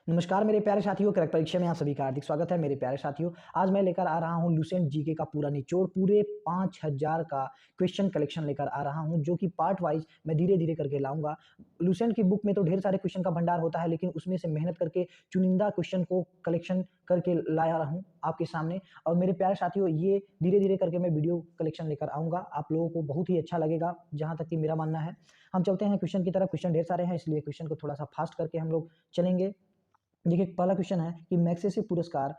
नमस्कार मेरे प्यारे साथियों, क्रैक परीक्षा में आप सभी का हार्दिक स्वागत है। मेरे प्यारे साथियों, आज मैं लेकर आ रहा हूं लुसेंट जीके का पूरा निचोड़, पूरे 5000 का क्वेश्चन कलेक्शन लेकर आ रहा हूं, जो कि पार्ट वाइज मैं धीरे-धीरे करके लाऊंगा। लुसेंट की बुक में तो ढेर सारे क्वेश्चन का भंडार होता है, लेकिन उसमें से मेहनत करके चुनिंदा क्वेश्चन को कलेक्शन करके लाया हूं आपके सामने। और मेरे प्यारे साथियों, ये धीरे-धीरे करके मैं वीडियो कलेक्शन लेकर आऊँगा। आप लोगों को बहुत ही अच्छा लगेगा, जहाँ तक कि मेरा मानना है। हम चलते हैं क्वेश्चन की तरफ। क्वेश्चन ढेर सारे हैं, इसलिए क्वेश्चन को थोड़ा-सा फास्ट करके हम लोग चलेंगे। देखिए, पहला क्वेश्चन है कि मैग्सेसे पुरस्कार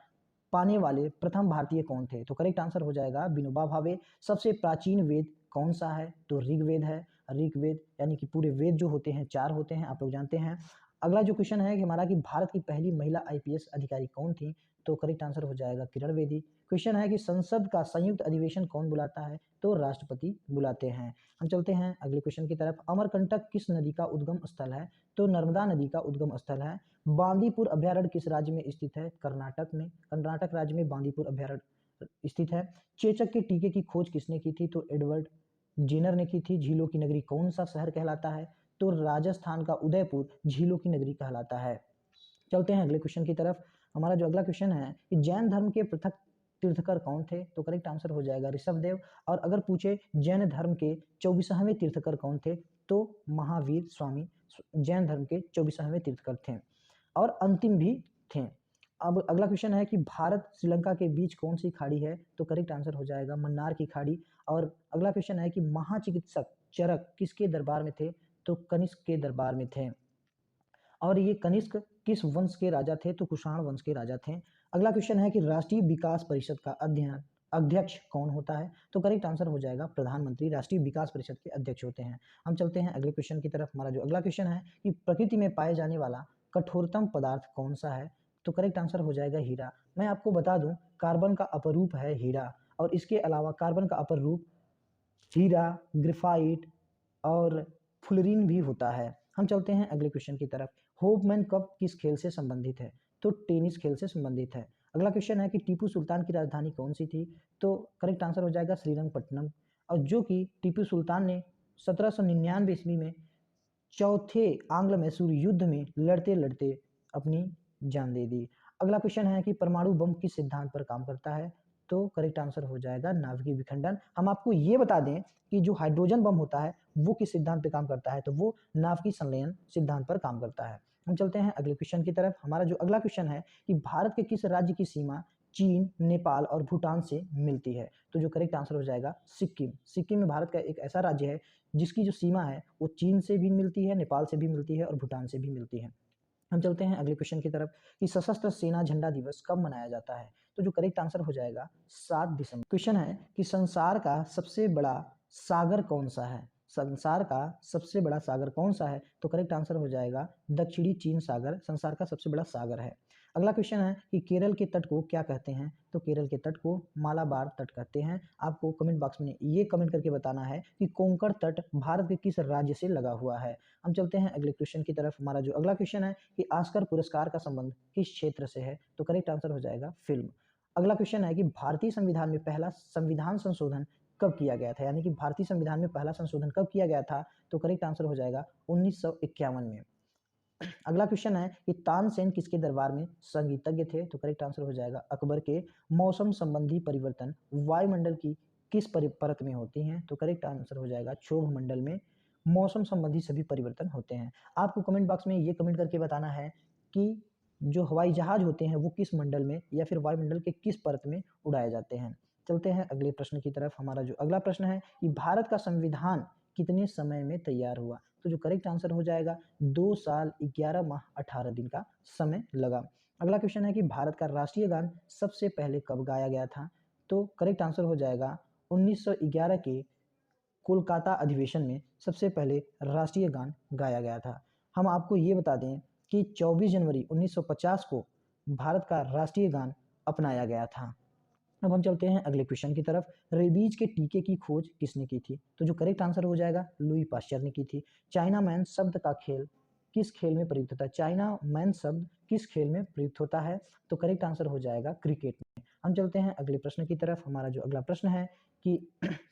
पाने वाले प्रथम भारतीय कौन थे? तो करेक्ट आंसर हो जाएगा विनोबा भावे। सबसे प्राचीन वेद कौन सा है? तो ऋग्वेद है। ऋग्वेद यानी कि पूरे वेद जो होते हैं 4 होते हैं, आप लोग जानते हैं। अगला जो क्वेश्चन है कि हमारा कि भारत की पहली महिला आईपीएस अधिकारी कौन थी? तो करेक्ट आंसर हो जाएगा किरण बेदी। क्वेश्चन है कि संसद का संयुक्त अधिवेशन कौन बुलाता है? तो राष्ट्रपति बुलाते हैं। हम चलते हैं अगले क्वेश्चन की तरफ। अमरकंटक किस नदी का उद्गम स्थल है? तो नर्मदा नदी का उद्गम स्थल है। बांदीपुर अभयारण्य किस राज्य में स्थित है? कर्नाटक में। कर्नाटक राज्य में बांदीपुर अभयारण्य स्थित है। चेचक के टीके की खोज किसने की थी? तो एडवर्ड जेनर ने की थी। झीलों की नगरी कौन सा शहर कहलाता है? तो राजस्थान का उदयपुर झीलों की नगरी कहलाता है। चलते हैं अगले क्वेश्चन की तरफ। हमारा जो अगला क्वेश्चन है कि जैन धर्म के पृथक तीर्थकर कौन थे? तो करेक्ट आंसर हो जाएगा ऋषभदेव। और अगर पूछे जैन धर्म के 24वें तीर्थकर कौन थे? तो महावीर स्वामी जैन धर्म के 24वें तीर्थकर थे और अंतिम भी थे। अब अगला क्वेश्चन है कि भारत श्रीलंका के बीच कौन सी खाड़ी है? तो करेक्ट आंसर हो जाएगा मन्नार की खाड़ी। और अगला क्वेश्चन है कि महाचिकित्सक चरक किसके दरबार में थे? तो कनिष्क के दरबार में थे। और ये कनिष्क किस वंश के राजा थे? तो कुषाण वंश के राजा थे। अगला क्वेश्चन है कि राष्ट्रीय विकास परिषद का अध्यक्ष कौन होता है? तो करेक्ट आंसर हो जाएगा प्रधानमंत्री राष्ट्रीय विकास परिषद के अध्यक्ष होते हैं। हम चलते हैं अगले क्वेश्चन की तरफ। हमारा जो अगला क्वेश्चन है कि प्रकृति में पाए जाने वाला कठोरतम पदार्थ कौन सा है? तो करेक्ट आंसर हो जाएगा हीरा। मैं आपको बता दूं, कार्बन का अपर रूप है हीरा, और इसके अलावा कार्बन का अपर रूप हीरा, ग्रेफाइट और फुलरीन भी होता है। हम चलते हैं अगले क्वेश्चन की तरफ। होपमैन कप किस खेल से संबंधित है? तो टेनिस खेल से संबंधित है। अगला क्वेश्चन है कि टीपू सुल्तान की राजधानी कौन सी थी? तो करेक्ट आंसर हो जाएगा श्रीरंगपट्टनम। और जो कि टीपू सुल्तान ने 1799 ईस्वी में चौथे आंग्ल मैसूर युद्ध में लड़ते लड़ते अपनी जान दे दी। अगला क्वेश्चन है कि परमाणु बम किस सिद्धांत पर काम करता है? तो करेक्ट आंसर हो जाएगा नाभिकीय विखंडन। हम आपको ये बता दें कि जो हाइड्रोजन बम होता है वो किस सिद्धांत पे काम करता है? तो वो नाभिकीय संलयन सिद्धांत पर काम करता है। हम चलते हैं अगले क्वेश्चन की तरफ। हमारा जो अगला क्वेश्चन है कि भारत के किस राज्य की सीमा चीन, नेपाल और भूटान से मिलती है? तो जो करेक्ट आंसर हो जाएगा सिक्किम। सिक्किम में भारत का एक ऐसा राज्य है जिसकी जो सीमा है वो चीन से भी मिलती है, नेपाल से भी मिलती है और भूटान से भी मिलती है। हम चलते हैं अगले क्वेश्चन की तरफ कि सशस्त्र सेना झंडा दिवस कब मनाया जाता है? तो जो करेक्ट आंसर हो जाएगा 7 दिसंबर। क्वेश्चन है कि संसार का सबसे बड़ा सागर कौन सा है? संसार का सबसे बड़ा सागर कौन सा है? तो करेक्ट आंसर हो जाएगा दक्षिणी चीन सागर संसार का सबसे बड़ा सागर है। अगला क्वेश्चन है कि केरल के तट को क्या कहते हैं? तो केरल के तट को मालाबार तट कहते हैं। आपको कमेंट बॉक्स में ये कमेंट करके बताना है कि कोंकण तट भारत के किस राज्य से लगा हुआ है। हम चलते हैं अगले क्वेश्चन की तरफ। हमारा जो अगला क्वेश्चन है कि ऑस्कर पुरस्कार का संबंध किस क्षेत्र से है? तो करेक्ट आंसर हो जाएगा फिल्म। अगला क्वेश्चन है कि भारतीय संविधान में पहला संविधान संशोधन कब किया गया था? यानी कि भारतीय संविधान में पहला संशोधन कब किया गया था? तो करेक्ट आंसर हो जाएगा 1951 में। अगला क्वेश्चन है कि तानसेन किसके दरबार में संगीतज्ञ थे? तो करेक्ट आंसर हो जाएगा अकबर के। मौसम संबंधी परिवर्तन वायुमंडल की किस परत में होती हैं? तो करेक्ट आंसर हो जाएगा क्षोभ मंडल में मौसम संबंधी सभी परिवर्तन होते हैं। आपको कमेंट बॉक्स में ये कमेंट करके बताना है कि जो हवाई जहाज होते हैं वो किस मंडल में या फिर वायुमंडल के किस परत में उड़ाए जाते हैं। चलते हैं अगले प्रश्न की तरफ। हमारा जो अगला प्रश्न है कि भारत का संविधान कितने समय में तैयार हुआ? तो जो करेक्ट आंसर हो जाएगा 2 साल 11 माह 18 दिन का समय लगा। अगला क्वेश्चन है कि भारत का राष्ट्रीय गान सबसे पहले कब गाया गया था? तो करेक्ट आंसर हो जाएगा 1911 के कोलकाता अधिवेशन में सबसे पहले राष्ट्रीय गान गाया गया था। हम आपको ये बता दें कि 24 जनवरी 1950 को भारत का राष्ट्रीय गान अपनाया गया था। अब हम चलते हैं अगले क्वेश्चन की तरफ। रेबीज के टीके की खोज किसने की थी? तो जो करेक्ट आंसर हो जाएगा लुई पाश्चर ने की थी। चाइना मैन शब्द का खेल किस खेल में प्रयुक्त होता है? चाइना मैन शब्द किस खेल में प्रयुक्त होता है? तो करेक्ट आंसर हो जाएगा क्रिकेट में। हम चलते हैं अगले प्रश्न की तरफ। हमारा जो अगला प्रश्न है कि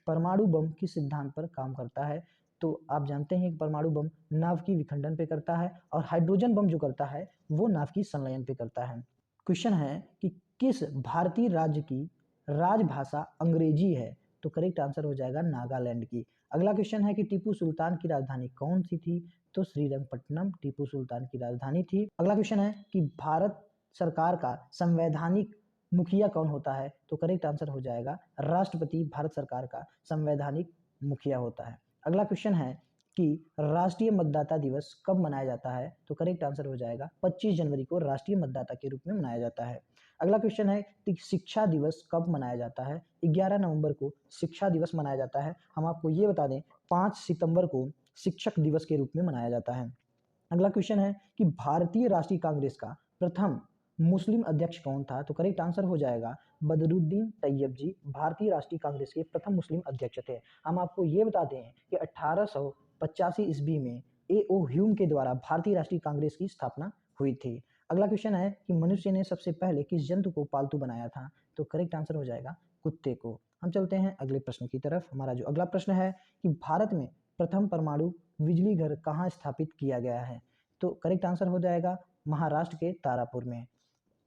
परमाणु बम किस सिद्धांत पर काम करता है? तो आप जानते हैं कि परमाणु बम नाव की विखंडन पे करता है और हाइड्रोजन बम जो करता है वो नाव की संलयन पे करता है। क्वेश्चन है कि किस भारतीय राज्य की राजभाषा अंग्रेजी है? तो करेक्ट आंसर हो जाएगा नागालैंड की। अगला क्वेश्चन है कि टीपू सुल्तान की राजधानी कौन सी थी? तो श्रीरंगपट्टनम टीपू सुल्तान की राजधानी थी। अगला क्वेश्चन है कि भारत सरकार का संवैधानिक मुखिया कौन होता है? तो करेक्ट आंसर हो जाएगा राष्ट्रपति भारत सरकार का संवैधानिक मुखिया होता है। अगला क्वेश्चन है कि राष्ट्रीय मतदाता दिवस कब मनाया जाता है? तो करेक्ट आंसर हो जाएगा 25 जनवरी को राष्ट्रीय मतदाता के रूप में मनाया जाता है। अगला क्वेश्चन है कि शिक्षा दिवस कब मनाया जाता है? 11 नवंबर को शिक्षा दिवस मनाया जाता है। हम आपको ये बता दें 5 सितंबर को शिक्षक दिवस के रूप में मनाया जाता है। अगला क्वेश्चन है कि भारतीय राष्ट्रीय कांग्रेस का प्रथम मुस्लिम अध्यक्ष कौन था? तो करेक्ट आंसर हो जाएगा बदरुद्दीन तैयब जी भारतीय राष्ट्रीय कांग्रेस के प्रथम मुस्लिम अध्यक्ष थे। हम आपको ये बताते हैं कि 1885 ईस्वी में A.O. ह्यूम के द्वारा भारतीय राष्ट्रीय कांग्रेस की स्थापना हुई थी। अगला क्वेश्चन है कि मनुष्य ने सबसे पहले किस जंतु को पालतू बनाया था? तो करेक्ट आंसर हो जाएगा कुत्ते को। हम चलते हैं अगले प्रश्न की तरफ। हमारा जो अगला प्रश्न है कि भारत में प्रथम परमाणु बिजली घर कहाँ स्थापित किया गया है? तो करेक्ट आंसर हो जाएगा महाराष्ट्र के तारापुर में।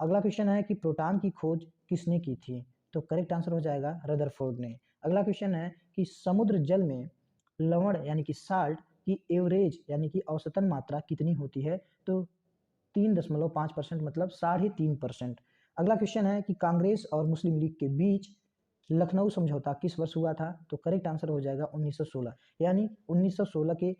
अगला क्वेश्चन है कि प्रोटॉन की खोज किसने की थी? तो करेक्ट आंसर हो जाएगा रदरफोर्ड ने। अगला क्वेश्चन है कि समुद्र जल में लवण यानी कि साल्ट की एवरेज यानी कि औसतन मात्रा कितनी होती है? तो 3.5% मतलब 3.5%। अगला क्वेश्चन है कि कांग्रेस और मुस्लिम लीग के बीच लखनऊ समझौता किस वर्ष हुआ था? तो करेक्ट आंसर हो जाएगा 1916। यानी 1916 के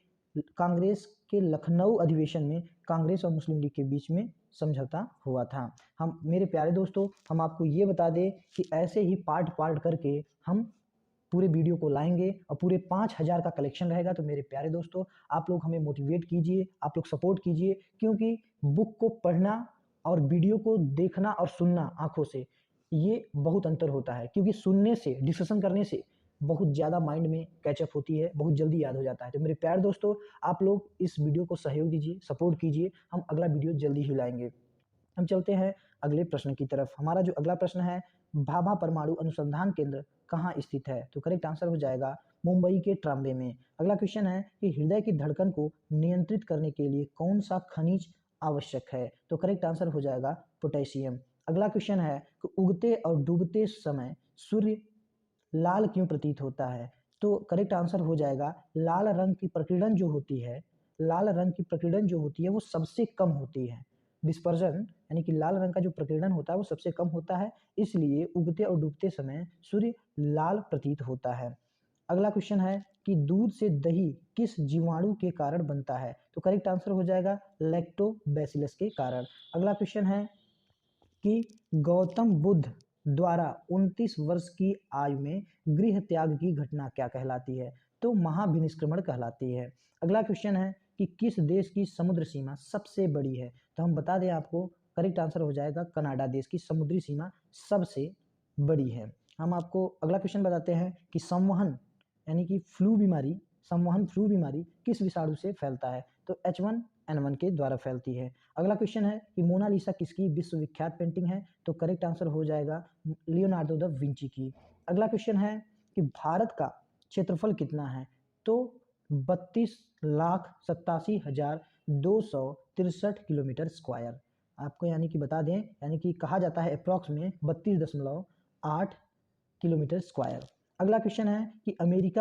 कांग्रेस के लखनऊ अधिवेशन में कांग्रेस और मुस्लिम लीग के बीच में समझौता हुआ था। हम मेरे प्यारे दोस्तों हम आपको ये बता दें कि ऐसे ही पार्ट पार्ट करके हम पूरे वीडियो को लाएंगे और पूरे 5000 का कलेक्शन रहेगा। तो मेरे प्यारे दोस्तों आप लोग हमें मोटिवेट कीजिए, आप लोग सपोर्ट कीजिए, क्योंकि बुक को पढ़ना और वीडियो को देखना और सुनना आंखों से ये बहुत अंतर होता है, क्योंकि सुनने से डिस्कशन करने से बहुत ज़्यादा माइंड में कैचअप होती है, बहुत जल्दी याद हो जाता है। तो मेरे प्यारे दोस्तों आप लोग इस वीडियो को सहयोग दीजिए, सपोर्ट कीजिए, हम अगला वीडियो जल्दी ही लाएंगे। हम चलते हैं अगले प्रश्न की तरफ। हमारा जो अगला प्रश्न है भाभा परमाणु अनुसंधान केंद्र कहाँ स्थित है? तो करेक्ट आंसर हो जाएगा मुंबई के ट्राम्बे में। अगला क्वेश्चन है कि हृदय की धड़कन को नियंत्रित करने के लिए कौन सा खनिज आवश्यक है? तो करेक्ट आंसर हो जाएगा पोटेशियम। अगला क्वेश्चन है कि उगते और डूबते समय सूर्य लाल क्यों प्रतीत होता है? तो करेक्ट आंसर हो जाएगा लाल रंग की प्रकीर्णन जो होती है, लाल रंग की प्रकीर्णन जो होती है वो सबसे कम होती है। डिस्पर्जन यानी कि लाल रंग का जो प्रकीर्णन होता है वो सबसे कम होता है, इसलिए उगते और डूबते समय सूर्य लाल प्रतीत होता है। अगला क्वेश्चन है कि दूध से दही किस जीवाणु के कारण बनता है? तो करेक्ट आंसर हो जाएगा लैक्टोबैसिलस के कारण। अगला क्वेश्चन है कि गौतम बुद्ध द्वारा 29 वर्ष की आयु में गृह त्याग की घटना क्या कहलाती है? तो महाविनिष्क्रमण कहलाती है। अगला क्वेश्चन है कि किस देश की समुद्र सीमा सबसे बड़ी है? तो हम बता दें आपको करेक्ट आंसर हो जाएगा कनाडा देश की समुद्री सीमा सबसे बड़ी है। हम आपको अगला क्वेश्चन बताते हैं कि संवहन यानी कि संवहन फ्लू बीमारी किस विषाणु से फैलता है? तो H1N1 के द्वारा फैलती है। अगला क्वेश्चन है कि मोनालिसा किसकी विश्वविख्यात पेंटिंग है? तो करेक्ट आंसर हो जाएगा लियोनार्डो दा विंची की। अगला क्वेश्चन है कि भारत का क्षेत्रफल कितना है? तो 32,87,263 किलोमीटर स्क्वायर। आपको यानी कि बता दें यानी कि कहा जाता है अप्रॉक्स में 32.8 किलोमीटर स्क्वायर। अगला क्वेश्चन है कि अमेरिकी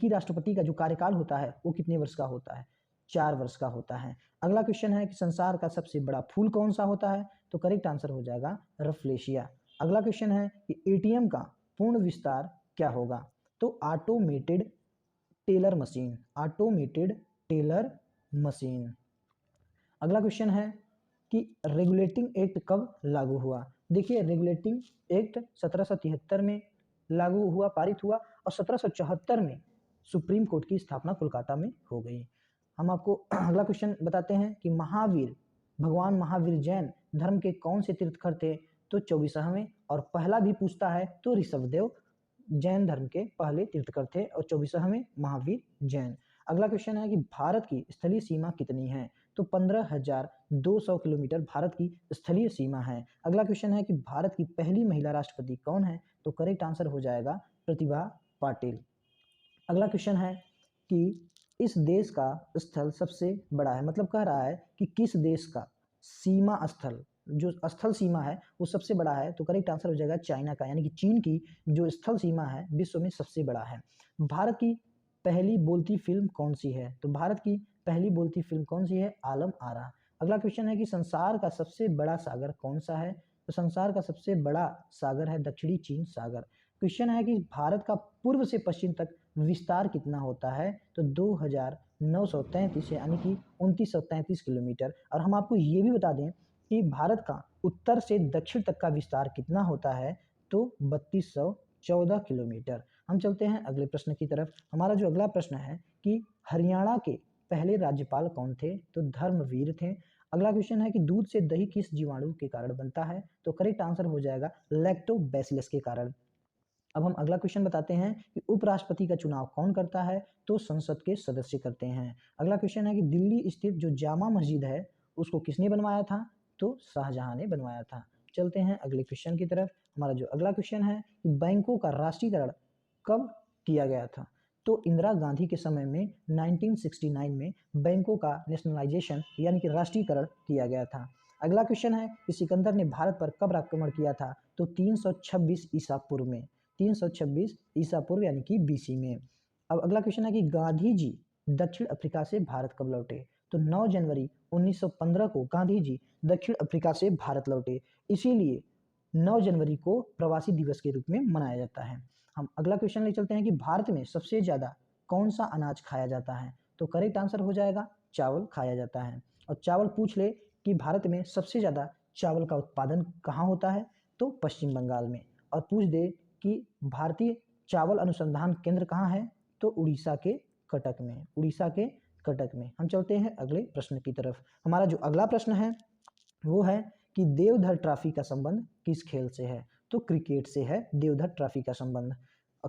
राष्ट्रपति का जो कार्यकाल होता है वो कितने वर्ष का होता है? 4 वर्ष का होता है। अगला क्वेश्चन है कि संसार का सबसे बड़ा फूल कौन सा होता है? तो करेक्ट आंसर हो जाएगा रफलेशिया। अगला क्वेश्चन है कि एटीएम का पूर्ण विस्तार क्या होगा? तो ऑटोमेटेड टेलर मशीन। अगला क्वेश्चन है कि रेगुलेटिंग एक्ट कब लागू हुआ? देखिए रेगुलेटिंग एक्ट 1773 में लागू हुआ, पारित हुआ, और 1774 में सुप्रीम कोर्ट की स्थापना कोलकाता में हो गई। हम आपको अगला क्वेश्चन बताते हैं कि भगवान महावीर जैन धर्म के कौन से तीर्थंकर थे? तो 24वें। और पहला भी पूछता है तो ऋषभदेव जैन धर्म के पहले तीर्थंकर थे और 24वें महावीर जैन। अगला क्वेश्चन है कि भारत की स्थलीय सीमा कितनी है? तो 15,200 किलोमीटर भारत की स्थलीय सीमा है। अगला क्वेश्चन है कि भारत की पहली महिला राष्ट्रपति कौन है? तो करेक्ट आंसर हो जाएगा प्रतिभा पाटिल। अगला क्वेश्चन है कि इस देश का स्थल सबसे बड़ा है, मतलब कह रहा है कि किस देश का सीमा स्थल, जो स्थल सीमा है वो सबसे बड़ा है। तो करेक्ट आंसर हो जाएगा चाइना का, यानी कि चीन की जो स्थल सीमा है विश्व में सबसे बड़ा है। भारत की पहली बोलती फिल्म कौन सी है? तो भारत की पहली बोलती फिल्म कौन सी है? आलम आरा। अगला क्वेश्चन है कि संसार का सबसे बड़ा सागर कौन सा है? तो संसार का सबसे बड़ा सागर है दक्षिणी चीन सागर। क्वेश्चन है कि भारत का पूर्व से पश्चिम तक विस्तार कितना होता है? तो 2933 यानी कि 2933 किलोमीटर। और हम आपको ये भी बता दें कि भारत का उत्तर से दक्षिण तक का विस्तार कितना होता है? तो 3214 किलोमीटर। हम चलते हैं अगले प्रश्न की तरफ। हमारा जो अगला प्रश्न है कि हरियाणा के पहले राज्यपाल कौन थे? तो धर्मवीर थे। अगला क्वेश्चन है कि दूध से दही किस जीवाणु के कारण बनता है? तो करेक्ट आंसर हो जाएगा लैक्टोबैसिलस के कारण। अब हम अगला क्वेश्चन बताते हैं कि उपराष्ट्रपति का चुनाव कौन करता है? तो संसद के सदस्य करते हैं। अगला क्वेश्चन है कि दिल्ली स्थित जो जामा मस्जिद है उसको किसने बनवाया था? तो शाहजहां ने बनवाया था। चलते हैं अगले क्वेश्चन की तरफ। हमारा जो अगला क्वेश्चन है कि बैंकों का राष्ट्रीयकरण कब किया गया था? तो इंदिरा गांधी के समय में 1969 में बैंकों का नेशनलाइजेशन यानी कि राष्ट्रीयकरण किया गया था। अगला क्वेश्चन है कि सिकंदर ने भारत पर कब आक्रमण किया था? तो 326 ईसा पूर्व में, 326 ईसा पूर्व यानी कि बीसी में। अब अगला क्वेश्चन है कि गांधी जी दक्षिण अफ्रीका से भारत कब लौटे? तो 9 जनवरी 1915 को गांधी जी दक्षिण अफ्रीका से भारत लौटे, इसीलिए 9 जनवरी को प्रवासी दिवस के रूप में मनाया जाता है। हम अगला क्वेश्चन ले चलते हैं कि भारत में सबसे ज़्यादा कौन सा अनाज खाया जाता है? तो करेक्ट आंसर हो जाएगा चावल खाया जाता है। और चावल पूछ ले कि भारत में सबसे ज़्यादा चावल का उत्पादन कहाँ होता है? तो पश्चिम बंगाल में। और पूछ दे कि भारतीय चावल अनुसंधान केंद्र कहाँ है? तो उड़ीसा के कटक में, उड़ीसा के कटक में। हम चलते हैं अगले प्रश्न की तरफ। हमारा जो अगला प्रश्न है वो है कि देवधर ट्रॉफी का संबंध किस खेल से है? तो क्रिकेट से है देवधर ट्रॉफी का संबंध।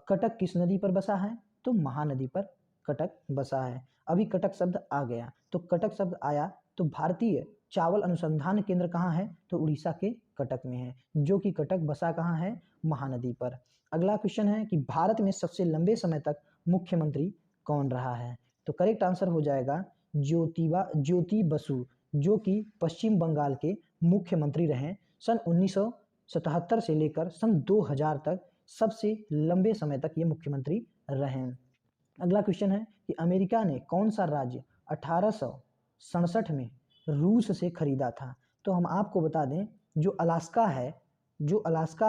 कटक किस नदी पर बसा है? तो महानदी पर कटक बसा है। अभी कटक शब्द आ गया, तो कटक शब्द आया तो भारतीय चावल अनुसंधान केंद्र कहाँ है? तो उड़ीसा के कटक में है, जो कि कटक बसा कहाँ है? महानदी पर। अगला क्वेश्चन है कि भारत में सबसे लंबे समय तक मुख्यमंत्री कौन रहा है? तो करेक्ट आंसर हो जाएगा ज्योति बसु, जो कि पश्चिम बंगाल के मुख्यमंत्री रहे। सन 1977 से लेकर सन 2000 तक सबसे लंबे समय तक ये मुख्यमंत्री रहे। अगला क्वेश्चन है कि अमेरिका ने कौन सा राज्य 1867 में रूस से खरीदा था? तो हम आपको बता दें जो अलास्का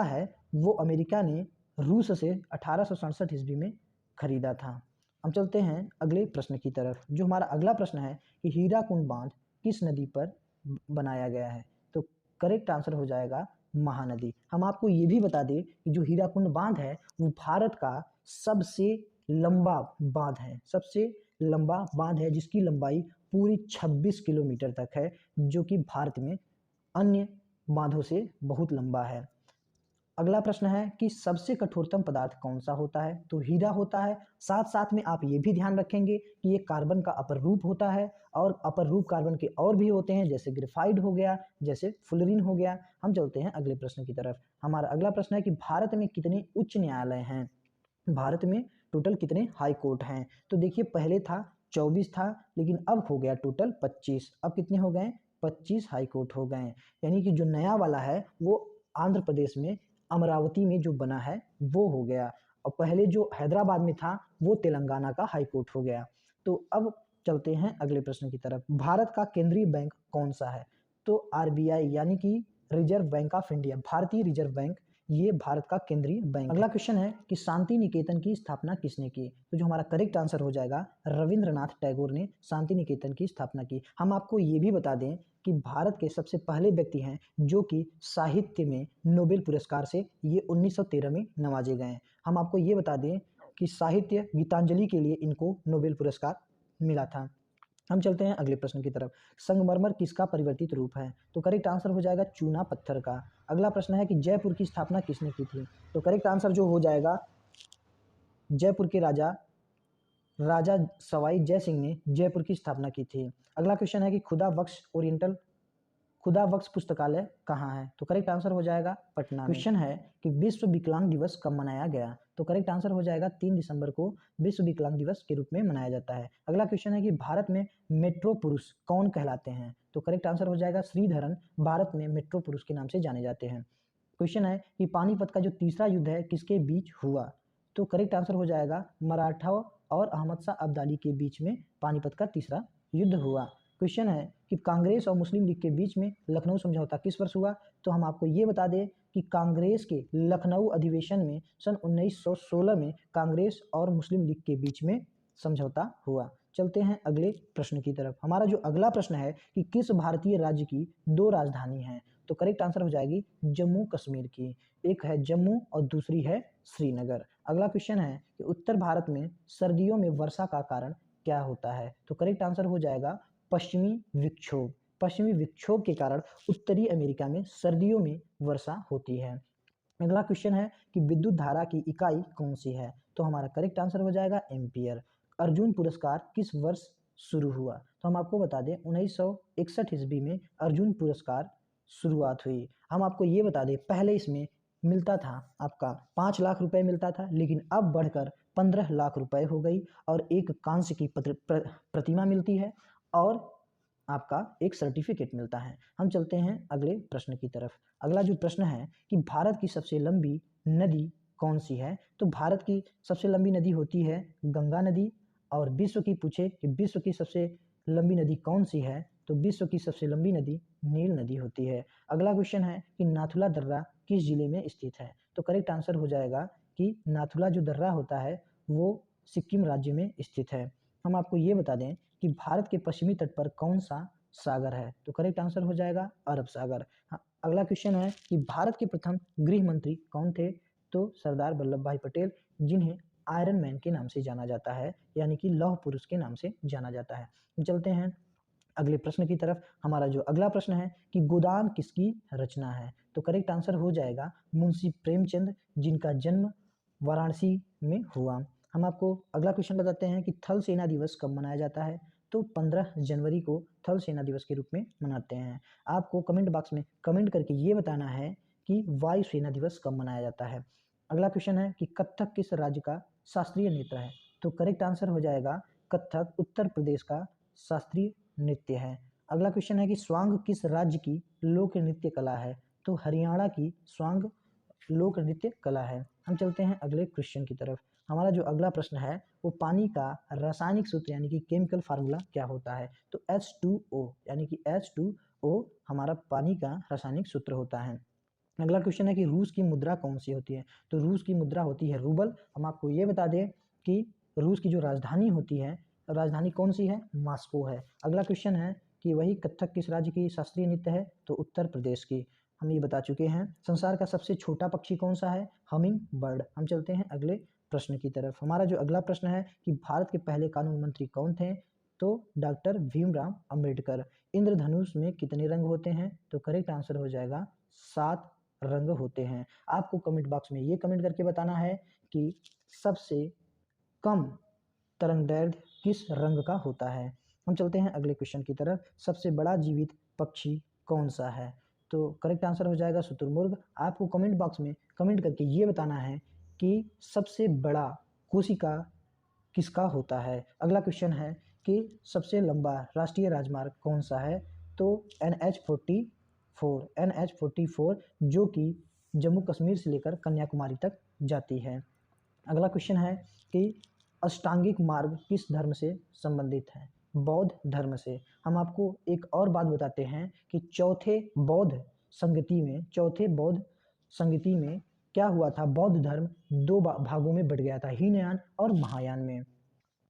है वो अमेरिका ने रूस से 1867 ईस्वी में खरीदा था। हम चलते हैं अगले प्रश्न की तरफ। जो हमारा अगला प्रश्न है कि हीराकुंड बांध किस नदी पर बनाया गया है? तो करेक्ट आंसर हो जाएगा महानदी। हम आपको ये भी बता दें कि जो हीराकुंड बांध है वो भारत का सबसे लंबा बांध है, सबसे लंबा बांध है, जिसकी लंबाई पूरी 26 किलोमीटर तक है, जो कि भारत में अन्य बांधों से बहुत लंबा है। अगला प्रश्न है कि सबसे कठोरतम पदार्थ कौन सा होता है? तो हीरा होता है। साथ साथ में आप ये भी ध्यान रखेंगे कि ये कार्बन का अपर रूप होता है, और अपर रूप कार्बन के और भी होते हैं, जैसे ग्रेफाइट हो गया, जैसे फुलरिन हो गया। हम चलते हैं अगले प्रश्न की तरफ। हमारा अगला प्रश्न है कि भारत में कितने उच्च न्यायालय हैं? भारत में टोटल कितने हाई कोर्ट हैं? तो देखिए पहले था 24 था, लेकिन अब हो गया टोटल 25। अब कितने हो गए? 25 हाई कोर्ट हो गए। यानी कि जो नया वाला है वो आंध्र प्रदेश में अमरावती में जो बना है वो हो गया, और पहले जो हैदराबाद में था वो तेलंगाना का हाई कोर्ट हो गया। तो अब चलते हैं अगले प्रश्न की तरफ। भारत का केंद्रीय बैंक कौन सा है? तो आरबीआई यानी कि रिजर्व बैंक ऑफ इंडिया, भारतीय रिजर्व बैंक, ये भारत का केंद्रीय बैंक। अगला क्वेश्चन है कि शांति निकेतन की स्थापना किसने की? तो जो हमारा करेक्ट आंसर हो जाएगा रविंद्रनाथ टैगोर ने शांति निकेतन की स्थापना की। हम आपको ये भी बता दें कि भारत के सबसे पहले व्यक्ति हैं जो कि साहित्य में नोबेल पुरस्कार से ये 1913 में नवाजे गए। हम आपको ये बता दें कि साहित्य गीतांजलि के लिए इनको नोबेल पुरस्कार मिला था। हम चलते हैं अगले प्रश्न की तरफ। संगमरमर किसका परिवर्तित रूप है? तो करेक्ट आंसर हो जाएगा चूना पत्थर का। अगला प्रश्न है कि जयपुर की स्थापना किसने की थी? तो करेक्ट आंसर जो हो जाएगा जयपुर के राजा राजा सवाई जय सिंह ने जयपुर की स्थापना की थी। अगला क्वेश्चन है कि खुदा बख्श पुस्तकालय कहाँ है? तो करेक्ट आंसर हो जाएगा पटना में। क्वेश्चन है कि विश्व विकलांग दिवस कब मनाया गया? तो करेक्ट आंसर हो जाएगा 3 दिसंबर को विश्व विकलांग दिवस के रूप में मनाया जाता है। अगला क्वेश्चन है कि भारत में मेट्रो पुरुष कौन कहलाते हैं? तो करेक्ट आंसर हो जाएगा श्रीधरन भारत में मेट्रो पुरुष के नाम से जाने जाते हैं। क्वेश्चन है कि पानीपत का जो तीसरा युद्ध है किसके बीच हुआ? तो करेक्ट आंसर हो जाएगा मराठा और अहमद शाह अब्दाली के बीच में पानीपत का तीसरा युद्ध हुआ। क्वेश्चन है कि कांग्रेस और मुस्लिम लीग के बीच में लखनऊ समझौता किस वर्ष हुआ? तो हम आपको ये बता दें कि कांग्रेस के लखनऊ अधिवेशन में सन 1916 में कांग्रेस और मुस्लिम लीग के बीच में समझौता हुआ। चलते हैं अगले प्रश्न की तरफ। हमारा जो अगला प्रश्न है कि किस भारतीय राज्य की 2 राजधानी हैं? तो करेक्ट आंसर हो जाएगी जम्मू कश्मीर की। एक है जम्मू और दूसरी है श्रीनगर। अगला क्वेश्चन है कि उत्तर भारत में सर्दियों में वर्षा का कारण क्या होता है? तो करेक्ट आंसर हो जाएगा पश्चिमी विक्षोभ। पश्चिमी विक्षोभ के कारण उत्तरी अमेरिका में सर्दियों में वर्षा होती है। अगला क्वेश्चन है कि विद्युत धारा की इकाई कौन सी है? तो हमारा करेक्ट आंसर हो जाएगा एम्पियर। अर्जुन पुरस्कार किस वर्ष शुरू हुआ? तो हम आपको बता दें 1961 ईस्वी में अर्जुन पुरस्कार शुरुआत हुई। हम आपको ये बता दें पहले इसमें मिलता था आपका 5 लाख रुपए मिलता था, लेकिन अब बढ़कर 15 लाख रुपए हो गई और एक कांस्य की प्रतिमा मिलती है और आपका एक सर्टिफिकेट मिलता है। हम चलते हैं अगले प्रश्न की तरफ। अगला जो प्रश्न है कि भारत की सबसे लंबी नदी कौन सी है? तो भारत की सबसे लंबी नदी होती है गंगा नदी। और विश्व की पूछे कि विश्व की सबसे लंबी नदी कौन सी है? तो विश्व की सबसे लंबी नदी नील नदी होती है। अगला क्वेश्चन है कि नाथुला दर्रा किस जिले में स्थित है? तो करेक्ट आंसर हो जाएगा कि नाथुला जो दर्रा होता है वो सिक्किम राज्य में स्थित है। हम आपको ये बता दें कि भारत के पश्चिमी तट पर कौन सा सागर है? तो करेक्ट आंसर हो जाएगा अरब सागर। हाँ, अगला क्वेश्चन है कि भारत के प्रथम गृह मंत्री कौन थे? तो सरदार वल्लभ भाई पटेल, जिन्हें आयरन मैन के नाम से जाना जाता है, यानी कि लौह पुरुष के नाम से जाना जाता है। चलते हैं अगले प्रश्न की तरफ। हमारा जो अगला प्रश्न है कि गोदान किसकी रचना है? तो करेक्ट आंसर हो जाएगा मुंशी प्रेमचंद, जिनका जन्म वाराणसी में हुआ। हम आपको अगला क्वेश्चन बताते हैं कि थल सेना दिवस कब मनाया जाता है? तो 15 जनवरी को थल सेना दिवस के रूप में मनाते हैं। आपको कमेंट बॉक्स में कमेंट करके ये बताना है कि वायु सेना दिवस कब मनाया जाता है। अगला क्वेश्चन है कि कथक किस राज्य का शास्त्रीय नृत्य है? तो करेक्ट आंसर हो जाएगा कथक उत्तर प्रदेश का शास्त्रीय नृत्य है। अगला क्वेश्चन है कि स्वांग किस राज्य की लोक नृत्य कला है? तो हरियाणा की स्वांग लोक नृत्य कला है। हम चलते हैं अगले क्वेश्चन की तरफ। हमारा जो अगला प्रश्न है वो पानी का रासायनिक सूत्र यानी कि केमिकल फार्मूला क्या होता है? तो H2O, यानी कि H2O हमारा पानी का रासायनिक सूत्र होता है। अगला क्वेश्चन है कि रूस की मुद्रा कौन सी होती है? तो रूस की मुद्रा होती है रूबल। हम आपको ये बता दें कि रूस की जो राजधानी होती है, राजधानी कौन सी है? मॉस्को है। अगला क्वेश्चन है कि वही कथक किस राज्य की शास्त्रीय नृत्य है? तो उत्तर प्रदेश की। हम ये बता चुके हैं। संसार का सबसे छोटा पक्षी कौन सा है? Humming bird. हम चलते हैं अगले प्रश्न की तरफ। हमारा जो अगला प्रश्न है कि भारत के पहले कानून मंत्री कौन थे? तो डॉक्टर भीमराव अंबेडकर। इंद्रधनुष में कितने रंग होते हैं? तो करेक्ट आंसर हो जाएगा 7 रंग होते हैं। आपको कमेंट बॉक्स में ये कमेंट करके बताना है कि सबसे कम तरंगदैर्घ्य किस रंग का होता है। हम चलते हैं अगले क्वेश्चन की तरफ। सबसे बड़ा जीवित पक्षी कौन सा है? तो करेक्ट आंसर हो जाएगा शुतुरमुर्ग। आपको कमेंट बॉक्स में कमेंट करके ये बताना है कि सबसे बड़ा कोशिका किसका होता है। अगला क्वेश्चन है कि सबसे लंबा राष्ट्रीय राजमार्ग कौन सा है? तो NH44 जो कि जम्मू कश्मीर से लेकर कन्याकुमारी तक जाती है। अगला क्वेश्चन है कि अष्टांगिक मार्ग किस धर्म से संबंधित है? बौद्ध धर्म से। हम आपको एक और बात बताते हैं कि चौथे बौद्ध संगति में क्या हुआ था? बौद्ध धर्म 2 भागों में बढ़ गया था, हीनयान और महायान में।